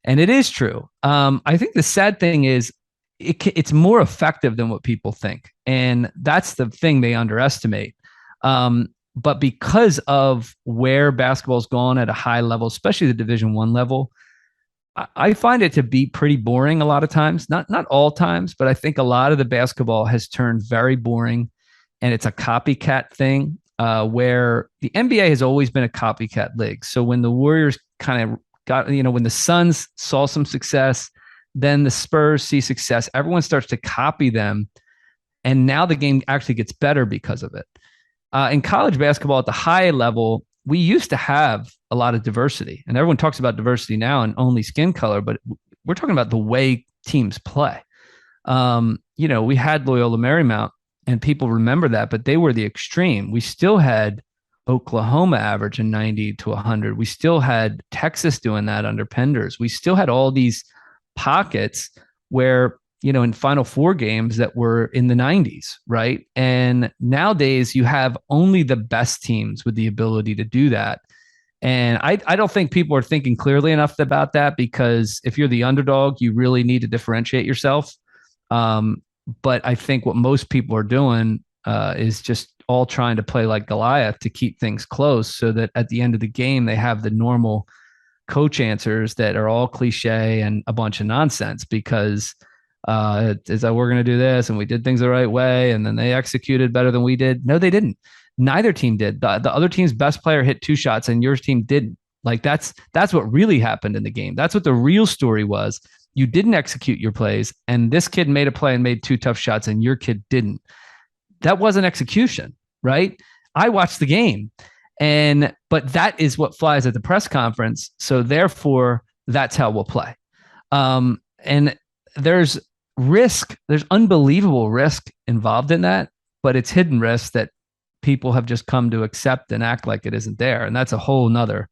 And it is true. I think the sad thing is it's more effective than what people think. And that's the thing they underestimate. But because of where basketball's gone at a high level, especially the Division I level, I find it to be pretty boring a lot of times, not all times, but I think a lot of the basketball has turned very boring, and it's a copycat thing, where the NBA has always been a copycat league. So when the Warriors kind of got, when the Suns saw some success, then the Spurs see success, everyone starts to copy them. And now the game actually gets better because of it. In college basketball at the high level, we used to have a lot of diversity, and everyone talks about diversity now and only skin color, but we're talking about the way teams play. We had Loyola Marymount, and people remember that, but they were the extreme. We still had Oklahoma averaging 90 to 100. We still had Texas doing that under Penders. We still had all these pockets where, in Final Four games that were in the 90s, right? And nowadays you have only the best teams with the ability to do that. And I don't think people are thinking clearly enough about that, because if you're the underdog, you really need to differentiate yourself. But I think what most people are doing, is just all trying to play like Goliath to keep things close so that at the end of the game, they have the normal coach answers that are all cliche and a bunch of nonsense because is that we're going to do this and we did things the right way and then they executed better than we did. No, they didn't. Neither team did. The other team's best player hit 2 shots and your team didn't. Like that's what really happened in the game. That's what the real story was. You didn't execute your plays and this kid made a play and made 2 tough shots and your kid didn't. That wasn't execution, right? I watched the game. But that is what flies at the press conference. So therefore, that's how we'll play. And there's risk. There's unbelievable risk involved in that, but it's hidden risk that people have just come to accept and act like it isn't there. And that's a whole nother.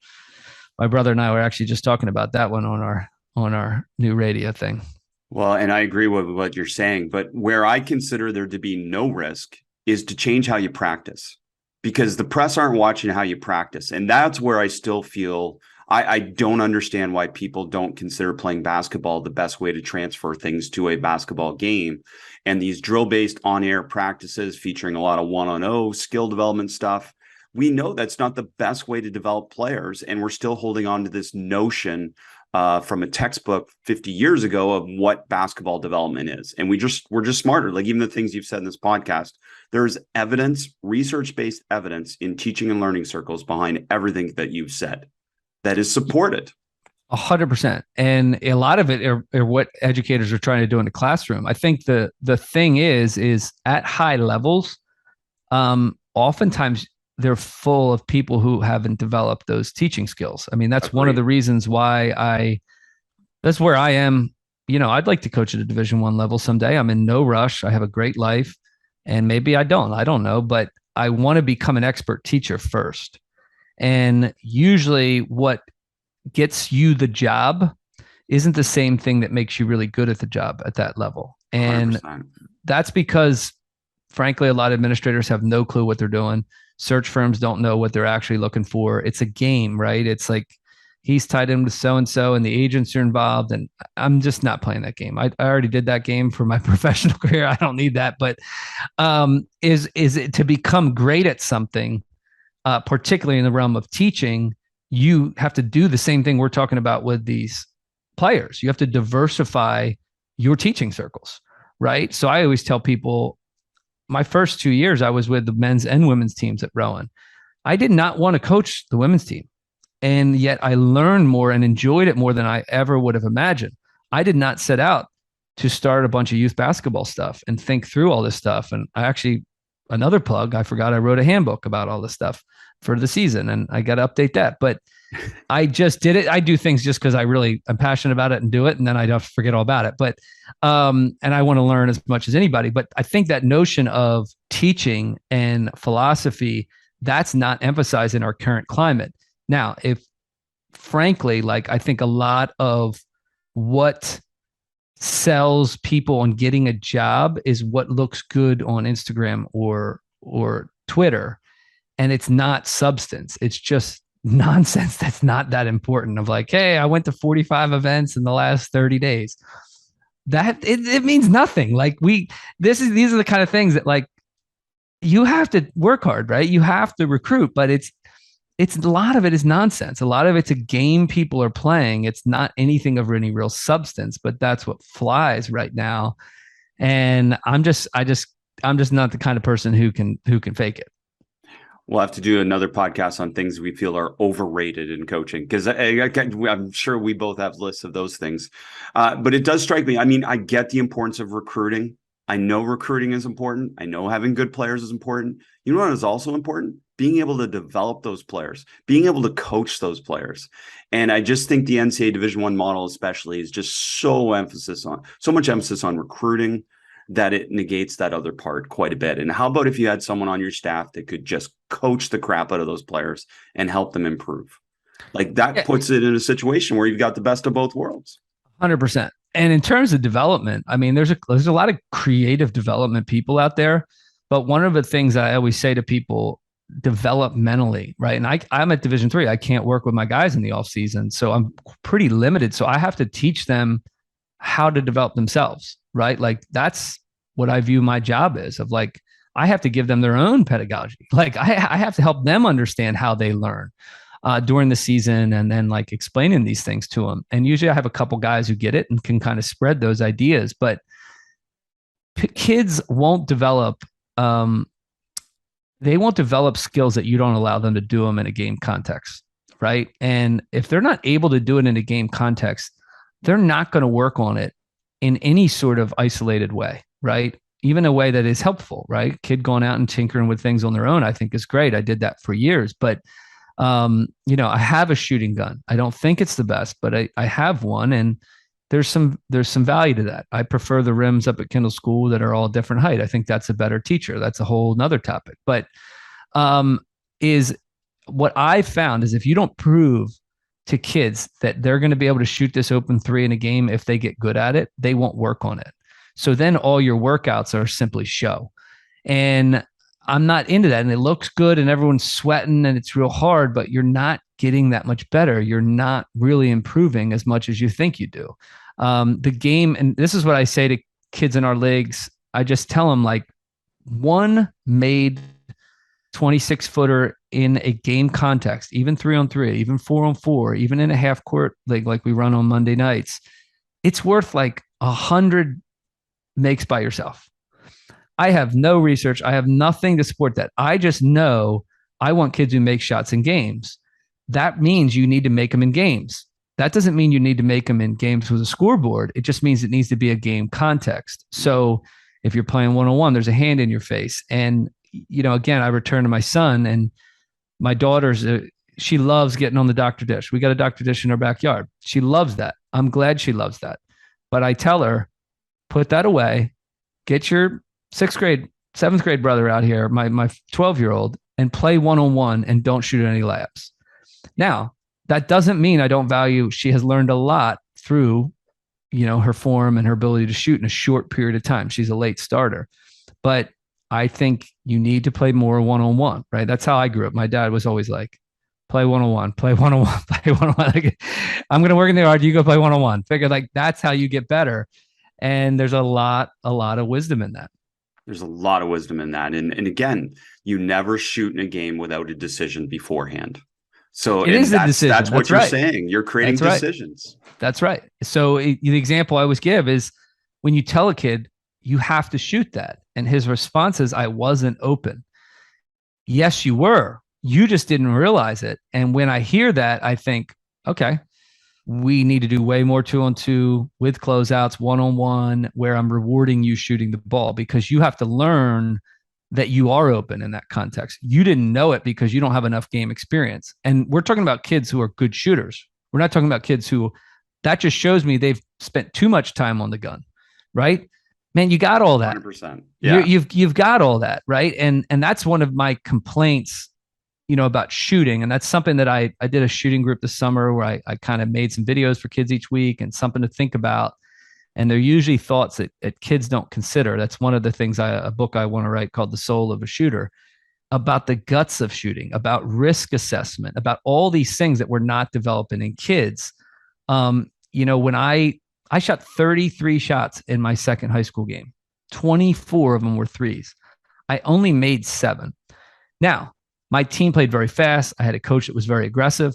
My brother and I were actually just talking about that one on our new radio thing. Well, and I agree with what you're saying, but where I consider there to be no risk is to change how you practice. Because the press aren't watching how you practice. And that's where I still feel I don't understand why people don't consider playing basketball the best way to transfer things to a basketball game. And these drill-based on-air practices featuring a lot of one-on-0 skill development stuff, we know that's not the best way to develop players. And we're still holding on to this notion from a textbook 50 years ago of what basketball development is. And we're just smarter. Like even the things you've said in this podcast, there's evidence, research-based evidence in teaching and learning circles behind everything that you've said that is supported. 100%. And a lot of it are what educators are trying to do in the classroom. I think the thing is at high levels, oftentimes they're full of people who haven't developed those teaching skills. I mean, that's one of the reasons why that's where I am. You know, I'd like to coach at a Division I level someday. I'm in no rush. I have a great life and maybe I don't know, but I want to become an expert teacher first. And usually what gets you the job isn't the same thing that makes you really good at the job at that level. And 100%. That's because frankly, a lot of administrators have no clue what they're doing. Search firms don't know what they're actually looking for. It's a game, right? It's like he's tied in with so-and-so and the agents are involved. And I'm just not playing that game. I already did that game for my professional career. I don't need that. But is it to become great at something, particularly in the realm of teaching, you have to do the same thing we're talking about with these players. You have to diversify your teaching circles, right? So I always tell people, my first 2 years, I was with the men's and women's teams at Rowan. I did not want to coach the women's team. And yet I learned more and enjoyed it more than I ever would have imagined. I did not set out to start a bunch of youth basketball stuff and think through all this stuff. And I actually, another plug, I forgot I wrote a handbook about all this stuff for the season and I got to update that. But I just did it. I do things just because I'm passionate about it and do it. And then I don't forget all about it. But, and I want to learn as much as anybody. But I think that notion of teaching and philosophy, that's not emphasized in our current climate. Now, if frankly, like I think a lot of what sells people on getting a job is what looks good on Instagram or Twitter. And it's not substance. It's just nonsense that's not that important of like, hey, I went to 45 events in the last 30 days. That it means nothing. Like these are the kind of things that like you have to work hard, right? You have to recruit, but it's a lot of it is nonsense. A lot of it's a game people are playing. It's not anything of any real substance, but that's what flies right now. And I'm just not the kind of person who can fake it. We'll have to do another podcast on things we feel are overrated in coaching because I'm sure we both have lists of those things. But it does strike me. I mean, I get the importance of recruiting. I know recruiting is important. I know having good players is important. You know what is also important? Being able to develop those players, being able to coach those players. And I just think the NCAA Division I model especially is just so much emphasis on recruiting that it negates that other part quite a bit. And how about if you had someone on your staff that could just coach the crap out of those players and help them improve? Like that puts it in a situation where you've got the best of both worlds. 100%. And in terms of development, I mean, there's a lot of creative development people out there. But one of the things I always say to people, developmentally, right? And I'm at Division III. I can't work with my guys in the off season. So I'm pretty limited. So I have to teach them how to develop themselves, right? Like that's what I view my job is of like, I have to give them their own pedagogy. Like I have to help them understand how they learn during the season, and then like explaining these things to them. And usually I have a couple guys who get it and can kind of spread those ideas, but kids won't develop, they won't develop skills that you don't allow them to do them in a game context. Right. And if they're not able to do it in a game context, they're not going to work on it in any sort of isolated way. Right. Even a way that is helpful. Right. Kid going out and tinkering with things on their own, I think is great. I did that for years, but I have a shooting gun. I don't think it's the best, but I have one, and there's some value to that. I prefer the rims up at Kendall School that are all different height. I think that's a better teacher. That's a whole nother topic. But is what I found is if you don't prove to kids that they're going to be able to shoot this open three in a game, if they get good at it, they won't work on it. So then all your workouts are simply show. And I'm not into that. And it looks good and everyone's sweating and it's real hard, but you're not getting that much better. You're not really improving as much as you think you do. The game, and this is what I say to kids in our leagues, I just tell them, like, one made 26-footer in a game context, even 3-on-3, even 4-on-4, even in a half court league like we run on Monday nights, it's worth like 100 makes by yourself. I have no research. I have nothing to support that. I just know I want kids who make shots in games. That means you need to make them in games. That doesn't mean you need to make them in games with a scoreboard. It just means it needs to be a game context. So if you're playing one-on-one, there's a hand in your face. And, again, I return to my son, and my daughter's, she loves getting on the Dr. Dish. We got a Dr. Dish in our backyard. She loves that. I'm glad she loves that. But I tell her, put that away, get your 7th grade brother out here, my 12-year-old, and play one-on-one and don't shoot any layups. Now, that doesn't mean I don't value, she has learned a lot through, her form and her ability to shoot in a short period of time. She's a late starter. But I think you need to play more one-on-one, right? That's how I grew up. My dad was always like, play one-on-one, play one-on-one, play one-on-one. Like, I'm going to work in the yard, you go play one-on-one. Figure, like, that's how you get better. And there's a lot of wisdom in that. There's a lot of wisdom in that. And again, you never shoot in a game without a decision beforehand. So it is a decision. That's what you're saying. You're creating decisions. That's right. So the example I always give is when you tell a kid, you have to shoot that. And his response is, I wasn't open. Yes, you were. You just didn't realize it. And when I hear that, I think, okay, we need to do way more 2-on-2 with closeouts, one-on-one, where I'm rewarding you shooting the ball, because you have to learn that you are open in that context. You didn't know it because you don't have enough game experience. And we're talking about kids who are good shooters. We're not talking about kids who, that just shows me they've spent too much time on the gun, right? Man, you got all that. 100%. Yeah. You've got all that, right? And that's one of my complaints, about shooting. And that's something that I did a shooting group this summer where I kind of made some videos for kids each week and something to think about. And they're usually thoughts that kids don't consider. That's one of the things, a book I want to write called The Soul of a Shooter, about the guts of shooting, about risk assessment, about all these things that we're not developing in kids. When I shot 33 shots in my second high school game, 24 of them were threes. I only made 7. Now, my team played very fast. I had a coach that was very aggressive.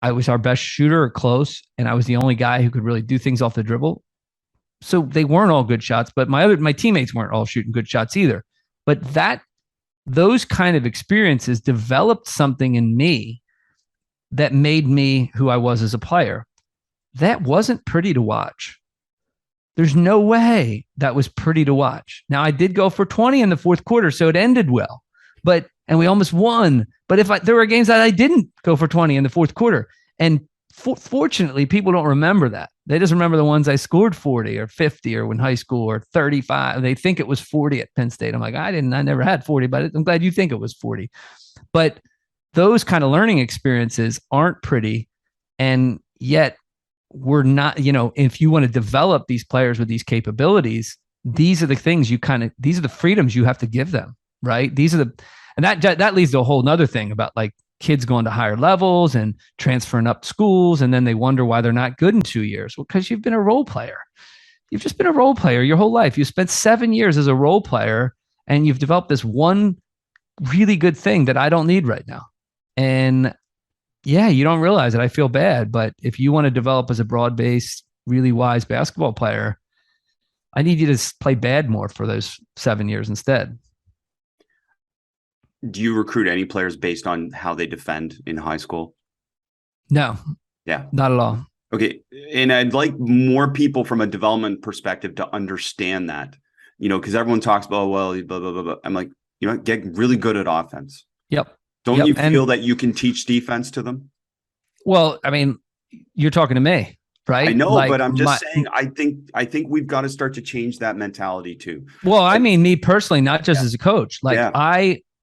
I was our best shooter or close, and I was the only guy who could really do things off the dribble. So they weren't all good shots, but my teammates weren't all shooting good shots either. But those kind of experiences developed something in me that made me who I was as a player. That wasn't pretty to watch. There's no way that was pretty to watch. Now, I did go for 20 in the fourth quarter, so it ended well. And we almost won. But there were games that I didn't go for 20 in the fourth quarter. And fortunately, people don't remember that. They just remember the ones I scored 40 or 50 or in high school or 35. They think it was 40 at Penn State. I'm like, I never had 40, but I'm glad you think it was 40. But those kind of learning experiences aren't pretty. And yet we're not, if you want to develop these players with these capabilities, these are the things these are the freedoms you have to give them, right? And that leads to a whole nother thing about like kids going to higher levels and transferring up schools. And then they wonder why they're not good in 2 years. Well, because you've been a role player. You've just been a role player your whole life. You spent 7 years as a role player, and you've developed this one really good thing that I don't need right now. And yeah, you don't realize it. I feel bad, but if you want to develop as a broad-based, really wise basketball player, I need you to play bad more for those 7 years instead. Do you recruit any players based on how they defend in high school? No. Yeah. Not at all. Okay. And I'd like more people from a development perspective to understand that, because everyone talks about, well, blah, blah, blah, blah. I'm like, get really good at offense. Yep. Don't you feel that you can teach defense to them? Well, I mean, you're talking to me, right? I know, but I'm just saying, I think we've got to start to change that mentality too. Well, I mean, me personally, not just as a coach,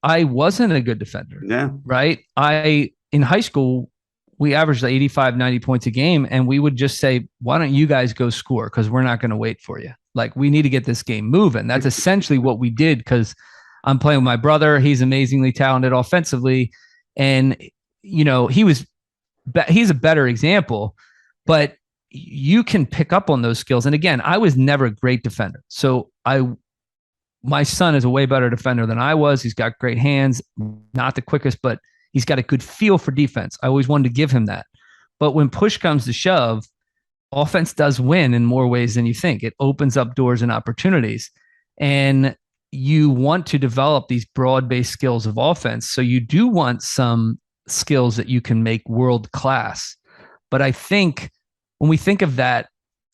I wasn't a good defender. Yeah. Right. In high school, we averaged 85, 90 points a game. And we would just say, why don't you guys go score? Because we're not going to wait for you. Like, we need to get this game moving. That's essentially what we did, because I'm playing with my brother. He's amazingly talented offensively. And, he's a better example, but you can pick up on those skills. And again, I was never a great defender. So my son is a way better defender than I was. He's got great hands, not the quickest, but he's got a good feel for defense. I always wanted to give him that. But when push comes to shove, offense does win in more ways than you think. It opens up doors and opportunities. And you want to develop these broad-based skills of offense. So you do want some skills that you can make world-class. But I think when we think of that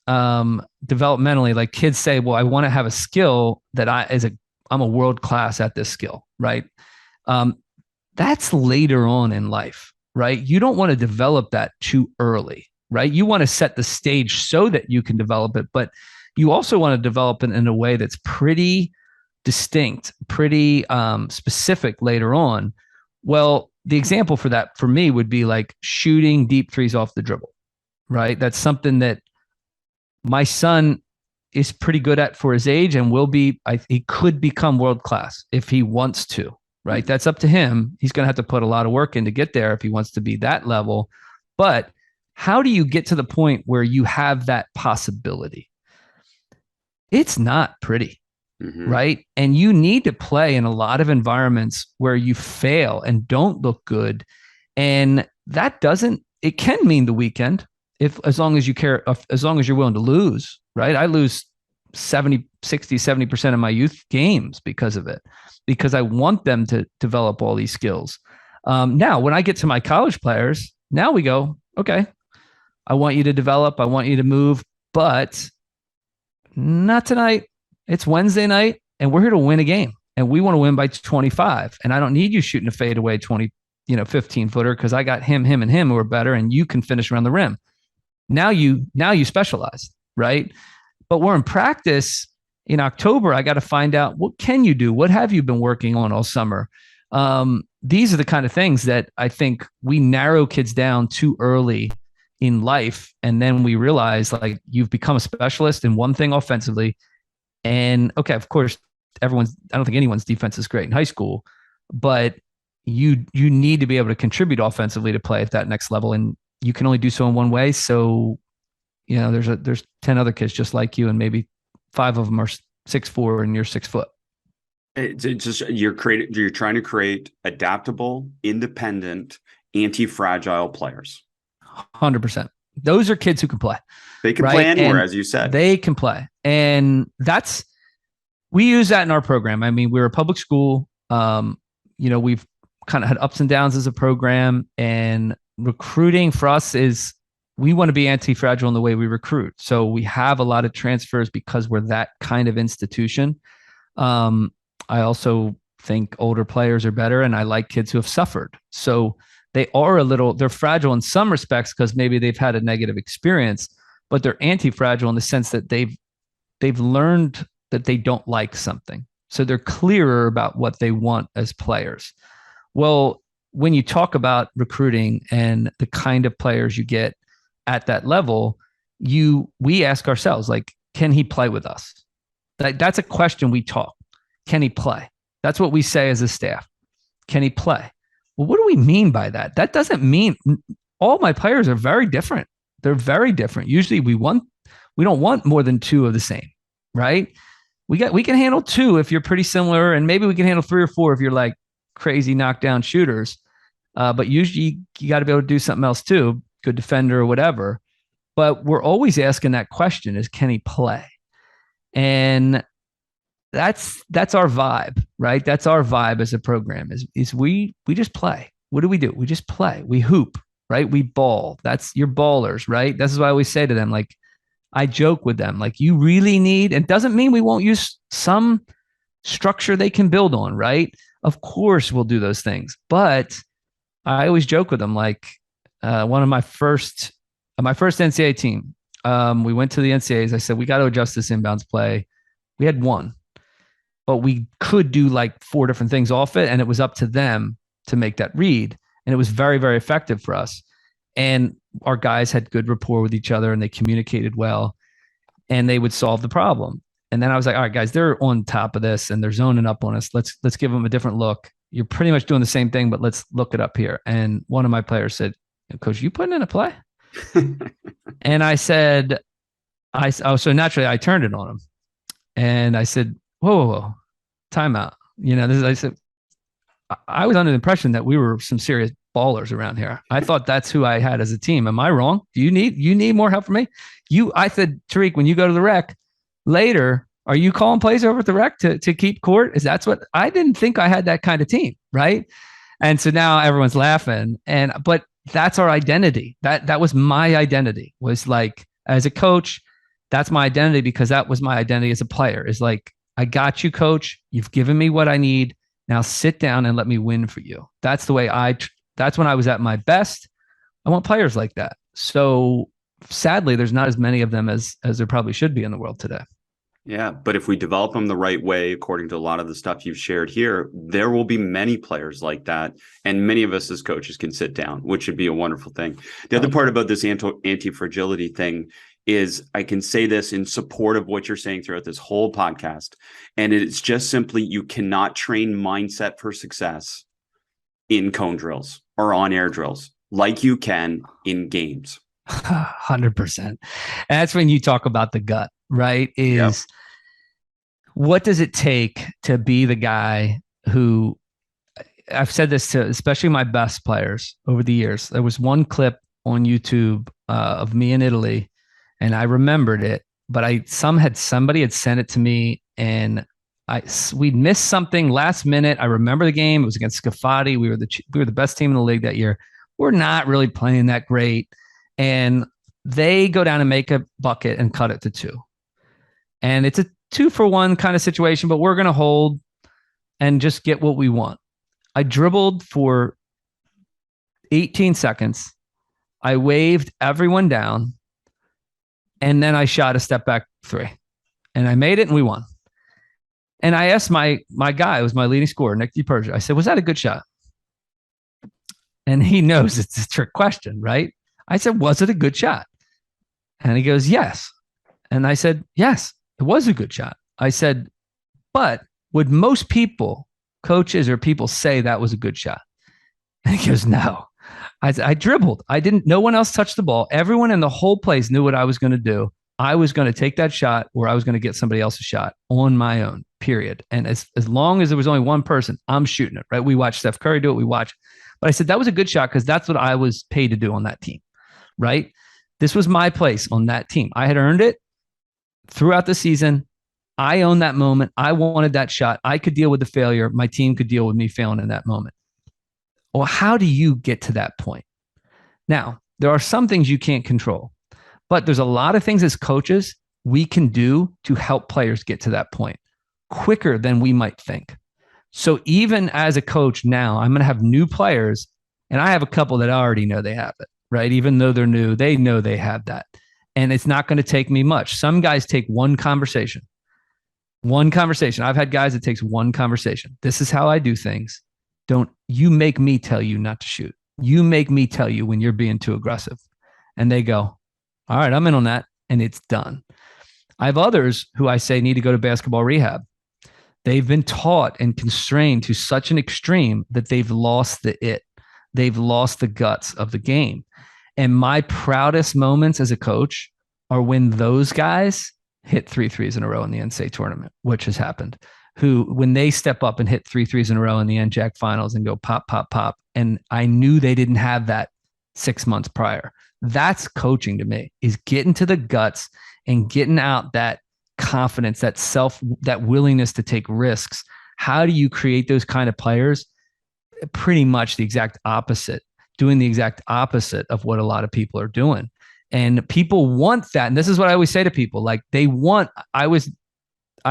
developmentally, like kids say, well, I want to have a skill that I'm a world-class at this skill, right? That's later on in life, right? You don't want to develop that too early, right? You want to set the stage so that you can develop it, but you also want to develop it in a way that's pretty distinct, pretty specific later on. Well, the example for that for me would be like shooting deep threes off the dribble, right? That's something that my son is pretty good at for his age and he could become world-class if he wants to. Right. That's up to him. He's going to have to put a lot of work in to get there if he wants to be that level. But how do you get to the point where you have that possibility? It's not pretty, right? And you need to play in a lot of environments where you fail and don't look good. And it can mean the weekend as long as you care, as long as you're willing to lose, right? I lose 70% of my youth games because of it, because I want them to develop all these skills. Now, when I get to my college players, now we go, okay, I want you to develop, I want you to move, but not tonight. It's Wednesday night and we're here to win a game and we want to win by 25. And I don't need you shooting a fadeaway 15 footer because I got him and him who are better and you can finish around the rim. Now you specialize, right? But we're in practice in October. I got to find out, what can you do? What have you been working on all summer? These are the kind of things that I think we narrow kids down too early in life. And then we realize like you've become a specialist in one thing offensively. And okay, of course, I don't think anyone's defense is great in high school, but you need to be able to contribute offensively to play at that next level. And you can only do so in one way. So there's 10 other kids just like you, and maybe 5 of them are 6'4" and you're 6 foot. It's just you're trying to create adaptable, independent, anti-fragile players. 100%. Those are kids who can play. They can play anywhere, as you said. They can play, and we use that in our program. I mean, we're a public school. We've kind of had ups and downs as a program, and recruiting for us is, we want to be anti-fragile in the way we recruit. So we have a lot of transfers because we're that kind of institution. I also think older players are better, and I like kids who have suffered. So they're fragile in some respects because maybe they've had a negative experience, but they're anti-fragile in the sense that they've learned that they don't like something. So they're clearer about what they want as players. Well, when you talk about recruiting and the kind of players you get at that level, we ask ourselves, like, can he play with us? That's a question we talk. Can he play? That's what we say as a staff. Can he play? Well, what do we mean by that? That doesn't mean all my players are very different. They're very different. Usually we don't want more than 2 of the same, right? We can handle 2 if you're pretty similar, and maybe we can handle 3 or 4 if you're like crazy knockdown shooters. But usually you got to be able to do something else too, good defender or whatever. But we're always asking that question: is can he play? And that's our vibe, right? That's our vibe as a program. Is we just play. What do? We just play. We hoop, right? We ball. That's your ballers, right? This is what I always say to them. Like, I joke with them, like, you really need, and it doesn't mean we won't use some structure they can build on, right? Of course we'll do those things. But I always joke with them, like, one of my first NCAA team, we went to the NCAAs. I said, we got to adjust this inbounds play. We had 1, but we could do like 4 different things off it. And it was up to them to make that read. And it was very, very effective for us. And our guys had good rapport with each other and they communicated well and they would solve the problem. And then I was like, all right, guys, they're on top of this and they're zoning up on us. Let's give them a different look. You're pretty much doing the same thing, but let's look it up here. And one of my players said, Coach, you putting in a play? And I said, so naturally I turned it on him and I said, whoa, timeout. I said, I was under the impression that we were some serious ballers around here. I thought that's who I had as a team. Am I wrong? Do you need more help from me? I said, Tariq, when you go to the rec later, are you calling plays over at the rec to keep court? That's what I didn't think I had that kind of team. Right. And so now everyone's laughing but that's our identity. That was my identity, was like, as a coach, that's my identity, because that was my identity as a player, is like, I got you, coach. You've given me what I need. Now sit down and let me win for you. That's the way that's when I was at my best. I want players like that. So sadly, there's not as many of them as there probably should be in the world today. Yeah, but if we develop them the right way, according to a lot of the stuff you've shared here, there will be many players like that. And many of us as coaches can sit down, which would be a wonderful thing. The other part about this anti-fragility thing is, I can say this in support of what you're saying throughout this whole podcast. And it's just simply, you cannot train mindset for success in cone drills or on air drills like you can in games. 100%. And that's when you talk about the gut, right? What does it take to be the guy who, I've said this to especially my best players over the years. There was one clip on YouTube of me in Italy, and I remembered it, but somebody had sent it to me, and we'd missed something last minute. I remember the game. It was against Scafati. We were the best team in the league that year. We're not really playing that great. And they go down and make a bucket and cut it to 2. And it's a 2-for-1 kind of situation, but we're going to hold and just get what we want. I dribbled for 18 seconds. I waved everyone down. And then I shot a step back 3. And I made it and we won. And I asked my guy, who was my leading scorer, Nick DiPergia, I said, was that a good shot? And he knows it's a trick question, right? I said, was it a good shot? And he goes, yes. And I said, yes, it was a good shot. I said, but would most people, coaches or people, say that was a good shot? And he goes, no. I dribbled. No one else touched the ball. Everyone in the whole place knew what I was going to do. I was going to take that shot, or I was going to get somebody else's shot on my own, period. And as long as there was only one person, I'm shooting it, right? We watched Steph Curry do it. But I said, that was a good shot because that's what I was paid to do on that team, right? This was my place on that team. I had earned it throughout the season. I owned that moment. I wanted that shot. I could deal with the failure. My team could deal with me failing in that moment. Well, how do you get to that point? Now, there are some things you can't control, but there's a lot of things as coaches we can do to help players get to that point quicker than we might think. So even as a coach now, I'm going to have new players, and I have a couple that I already know they have it, right? Even though they're new, they know they have that. And it's not going to take me much. Some guys take one conversation. I've had guys that takes one conversation. This is how I do things. Don't you make me tell you not to shoot. You make me tell you when you're being too aggressive. And they go, all right, I'm in on that. And it's done. I have others who I say need to go to basketball rehab. They've been taught and constrained to such an extreme that they've lost the it. They've lost the guts of the game. And my proudest moments as a coach are when those guys hit 3 threes in a row in the NCAA tournament, which has happened, who, when they step up and hit 3 threes in a row in the NJAC finals and go pop, pop, pop. And I knew they didn't have that 6 months prior. That's coaching to me, is getting to the guts and getting out that confidence, that willingness to take risks. How do you create those kind of players? Pretty much the exact opposite, doing the exact opposite of what a lot of people are doing. And people want that. And this is what I always say to people, like I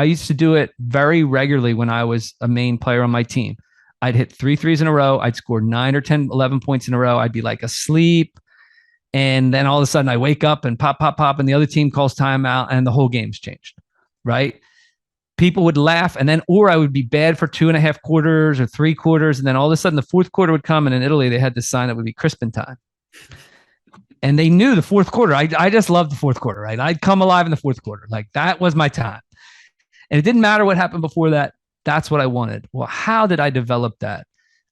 used to do it very regularly when I was a main player on my team. I'd hit 3 threes in a row. I'd score 9 or 10, 11 points in a row. I'd be like asleep. And then all of a sudden I wake up and pop, pop, pop, and the other team calls timeout and the whole game's changed, right? People would laugh, and then, or I would be bad for 2.5 quarters or 3 quarters. And then all of a sudden the fourth quarter would come, and in Italy, they had this sign that would be Crispin time. And they knew the fourth quarter. I just loved the fourth quarter, right? I'd come alive in the fourth quarter. Like, that was my time. And it didn't matter what happened before that. That's what I wanted. Well, how did I develop that?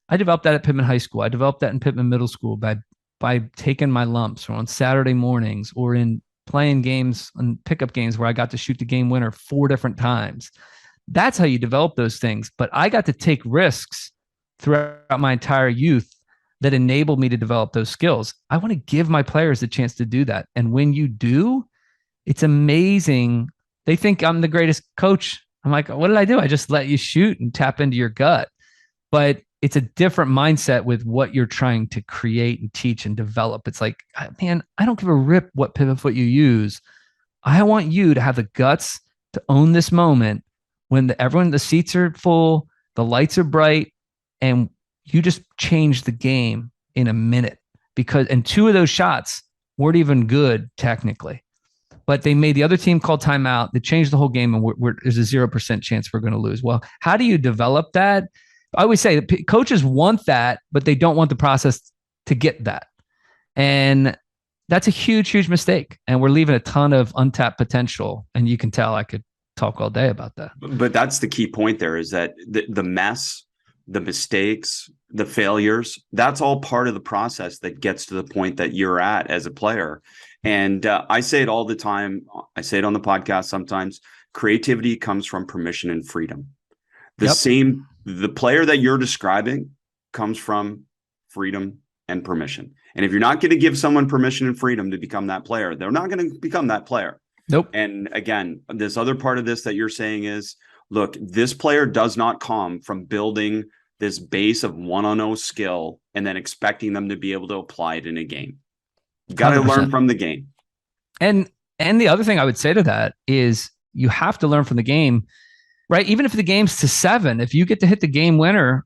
I developed that at Pittman High School. I developed that in Pittman Middle School by taking my lumps, or on Saturday mornings, or in playing games and pickup games where I got to shoot the game winner 4 different times. That's how you develop those things. But I got to take risks throughout my entire youth that enabled me to develop those skills. I want to give my players the chance to do that. And when you do, it's amazing. They think I'm the greatest coach. I'm like, what did I do? I just let you shoot and tap into your gut. But it's a different mindset with what you're trying to create and teach and develop. It's like, man, I don't give a rip what pivot foot you use. I want you to have the guts to own this moment when the seats are full, the lights are bright, and you just change the game in a minute. And 2 of those shots weren't even good technically, but they made the other team call timeout. They changed the whole game, and there's a 0% chance we're going to lose. Well, how do you develop that? I always say that coaches want that, but they don't want the process to get that. And that's a huge, huge mistake. And we're leaving a ton of untapped potential. And you can tell I could talk all day about that. But that's the key point there, is that the mess, the mistakes, the failures, that's all part of the process that gets to the point that you're at as a player. And I say it all the time. I say it on the podcast sometimes. Creativity comes from permission and freedom. The player that you're describing comes from freedom and permission. And if you're not going to give someone permission and freedom to become that player, they're not going to become that player. Nope. And again, this other part of this that you're saying is, look, this player does not come from building this base of 1-on-0 skill and then expecting them to be able to apply it in a game. You got to learn from the game. And the other thing I would say to that is, you have to learn from the game, right? Even if the game's to 7, if you get to hit the game winner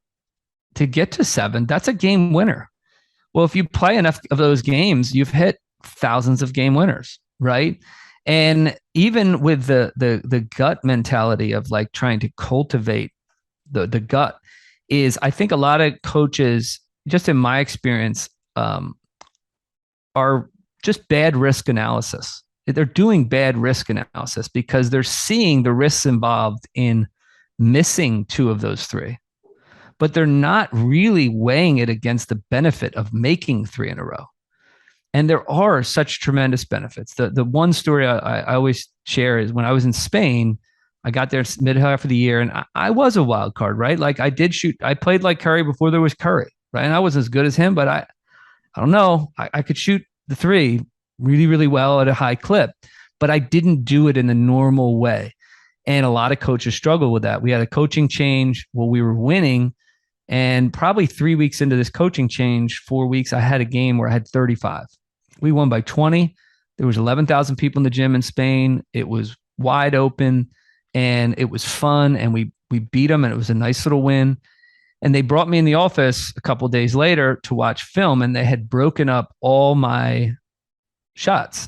to get to 7, that's a game winner. Well, if you play enough of those games, you've hit thousands of game winners, right? And even with the gut mentality of like trying to cultivate the gut, is I think a lot of coaches, just in my experience, are just bad risk analysis. They're doing bad risk analysis because they're seeing the risks involved in missing 2 of those 3, but they're not really weighing it against the benefit of making 3 in a row. And there are such tremendous benefits. The one story I always share is when I was in Spain, I got there mid half of the year, and I was a wild card, right? Like, I played like Curry before there was Curry, right? And I wasn't as good as him, but I don't know. I could shoot the 3 really, really well at a high clip, but I didn't do it in the normal way. And a lot of coaches struggle with that. We had a coaching change while we were winning, and probably 3 weeks into this coaching change, 4 weeks, I had a game where I had 35. We won by 20. There was 11,000 people in the gym in Spain. It was wide open and it was fun, and we beat them, and it was a nice little win. And they brought me in the office a couple of days later to watch film, and they had broken up all my shots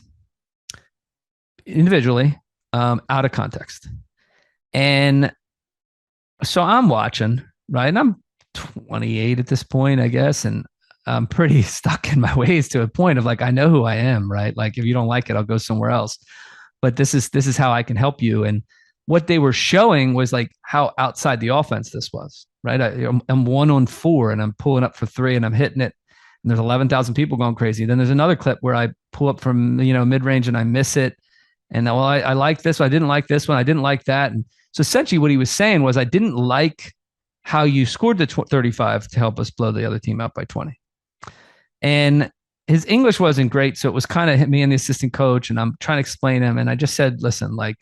individually, out of context. And so I'm watching, right? And I'm 28 at this point, I guess. And I'm pretty stuck in my ways to a point of like, I know who I am, right? Like, if you don't like it, I'll go somewhere else. But this is how I can help you. And what they were showing was like how outside the offense this was, right? I'm 1 on 4 and I'm pulling up for 3 and I'm hitting it. And there's 11,000 people going crazy. Then there's another clip where I pull up from, mid-range and I miss it. And well, I like this one. I didn't like this one. I didn't like that. And so essentially what he was saying was, I didn't like how you scored the 35 to help us blow the other team out by 20. And his English wasn't great. So it was kind of hit me and the assistant coach. And I'm trying to explain him. And I just said, listen, like,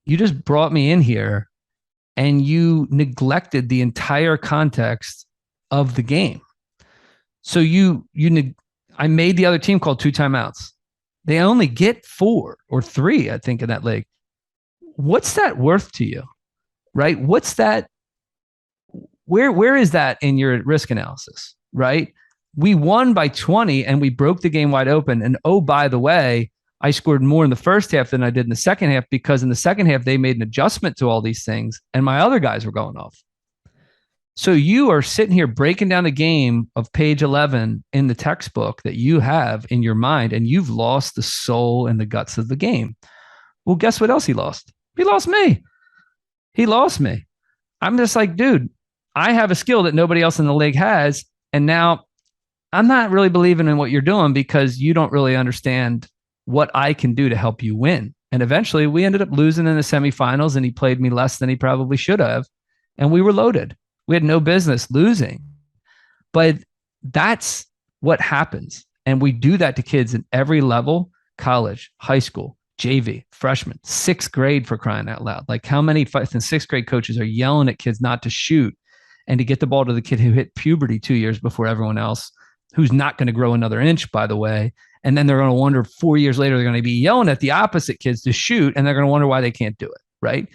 you just brought me in here and you neglected the entire context of the game. So I made the other team call 2 timeouts. They only get 4 or 3, I think, in that league. What's that worth to you? Right? What's that? Where is that in your risk analysis? Right? We won by 20 and we broke the game wide open. And oh, by the way, I scored more in the first half than I did in the second half, because in the second half, they made an adjustment to all these things and my other guys were going off. So you are sitting here breaking down the game of page 11 in the textbook that you have in your mind, and you've lost the soul and the guts of the game. Well, guess what else he lost? He lost me. He lost me. I'm just like, dude, I have a skill that nobody else in the league has. And now I'm not really believing in what you're doing because you don't really understand what I can do to help you win. And eventually we ended up losing in the semifinals, and he played me less than he probably should have. And we were loaded. We had no business losing. But that's what happens. And we do that to kids in every level: college, high school, JV, freshman, 6th grade, for crying out loud. Like, how many 5th and 6th grade coaches are yelling at kids not to shoot and to get the ball to the kid who hit puberty 2 years before everyone else, who's not going to grow another inch, by the way. And then they're going to wonder 4 years later, they're going to be yelling at the opposite kids to shoot, and they're going to wonder why they can't do it, right?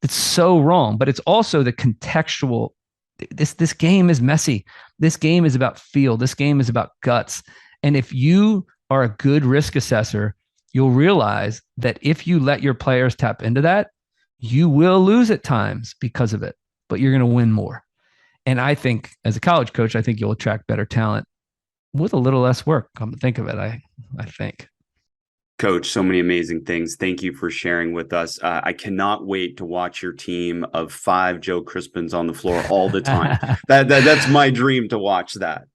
It's so wrong. But it's also the contextual. This game is messy. This game is about feel. This game is about guts. And if you are a good risk assessor, you'll realize that if you let your players tap into that, you will lose at times because of it, but you're going to win more. And I think, as a college coach, I think you'll attract better talent with a little less work. Come to think of it, I think. Coach, so many amazing things. Thank you for sharing with us. I cannot wait to watch your team of 5 Joe Crispins on the floor all the time. That's my dream, to watch that.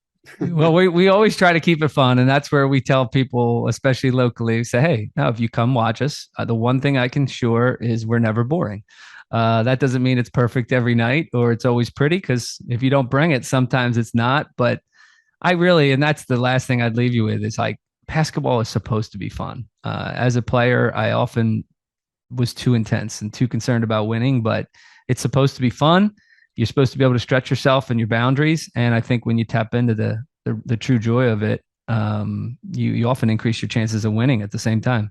Well, we always try to keep it fun. And that's where we tell people, especially locally, say, hey, now if you come watch us, the one thing I can assure is we're never boring. That doesn't mean it's perfect every night or it's always pretty, because if you don't bring it, sometimes it's not. But and that's the last thing I'd leave you with, is like, basketball is supposed to be fun. As a player, I often was too intense and too concerned about winning, but it's supposed to be fun. You're supposed to be able to stretch yourself and your boundaries. And I think when you tap into the true joy of it, you often increase your chances of winning at the same time.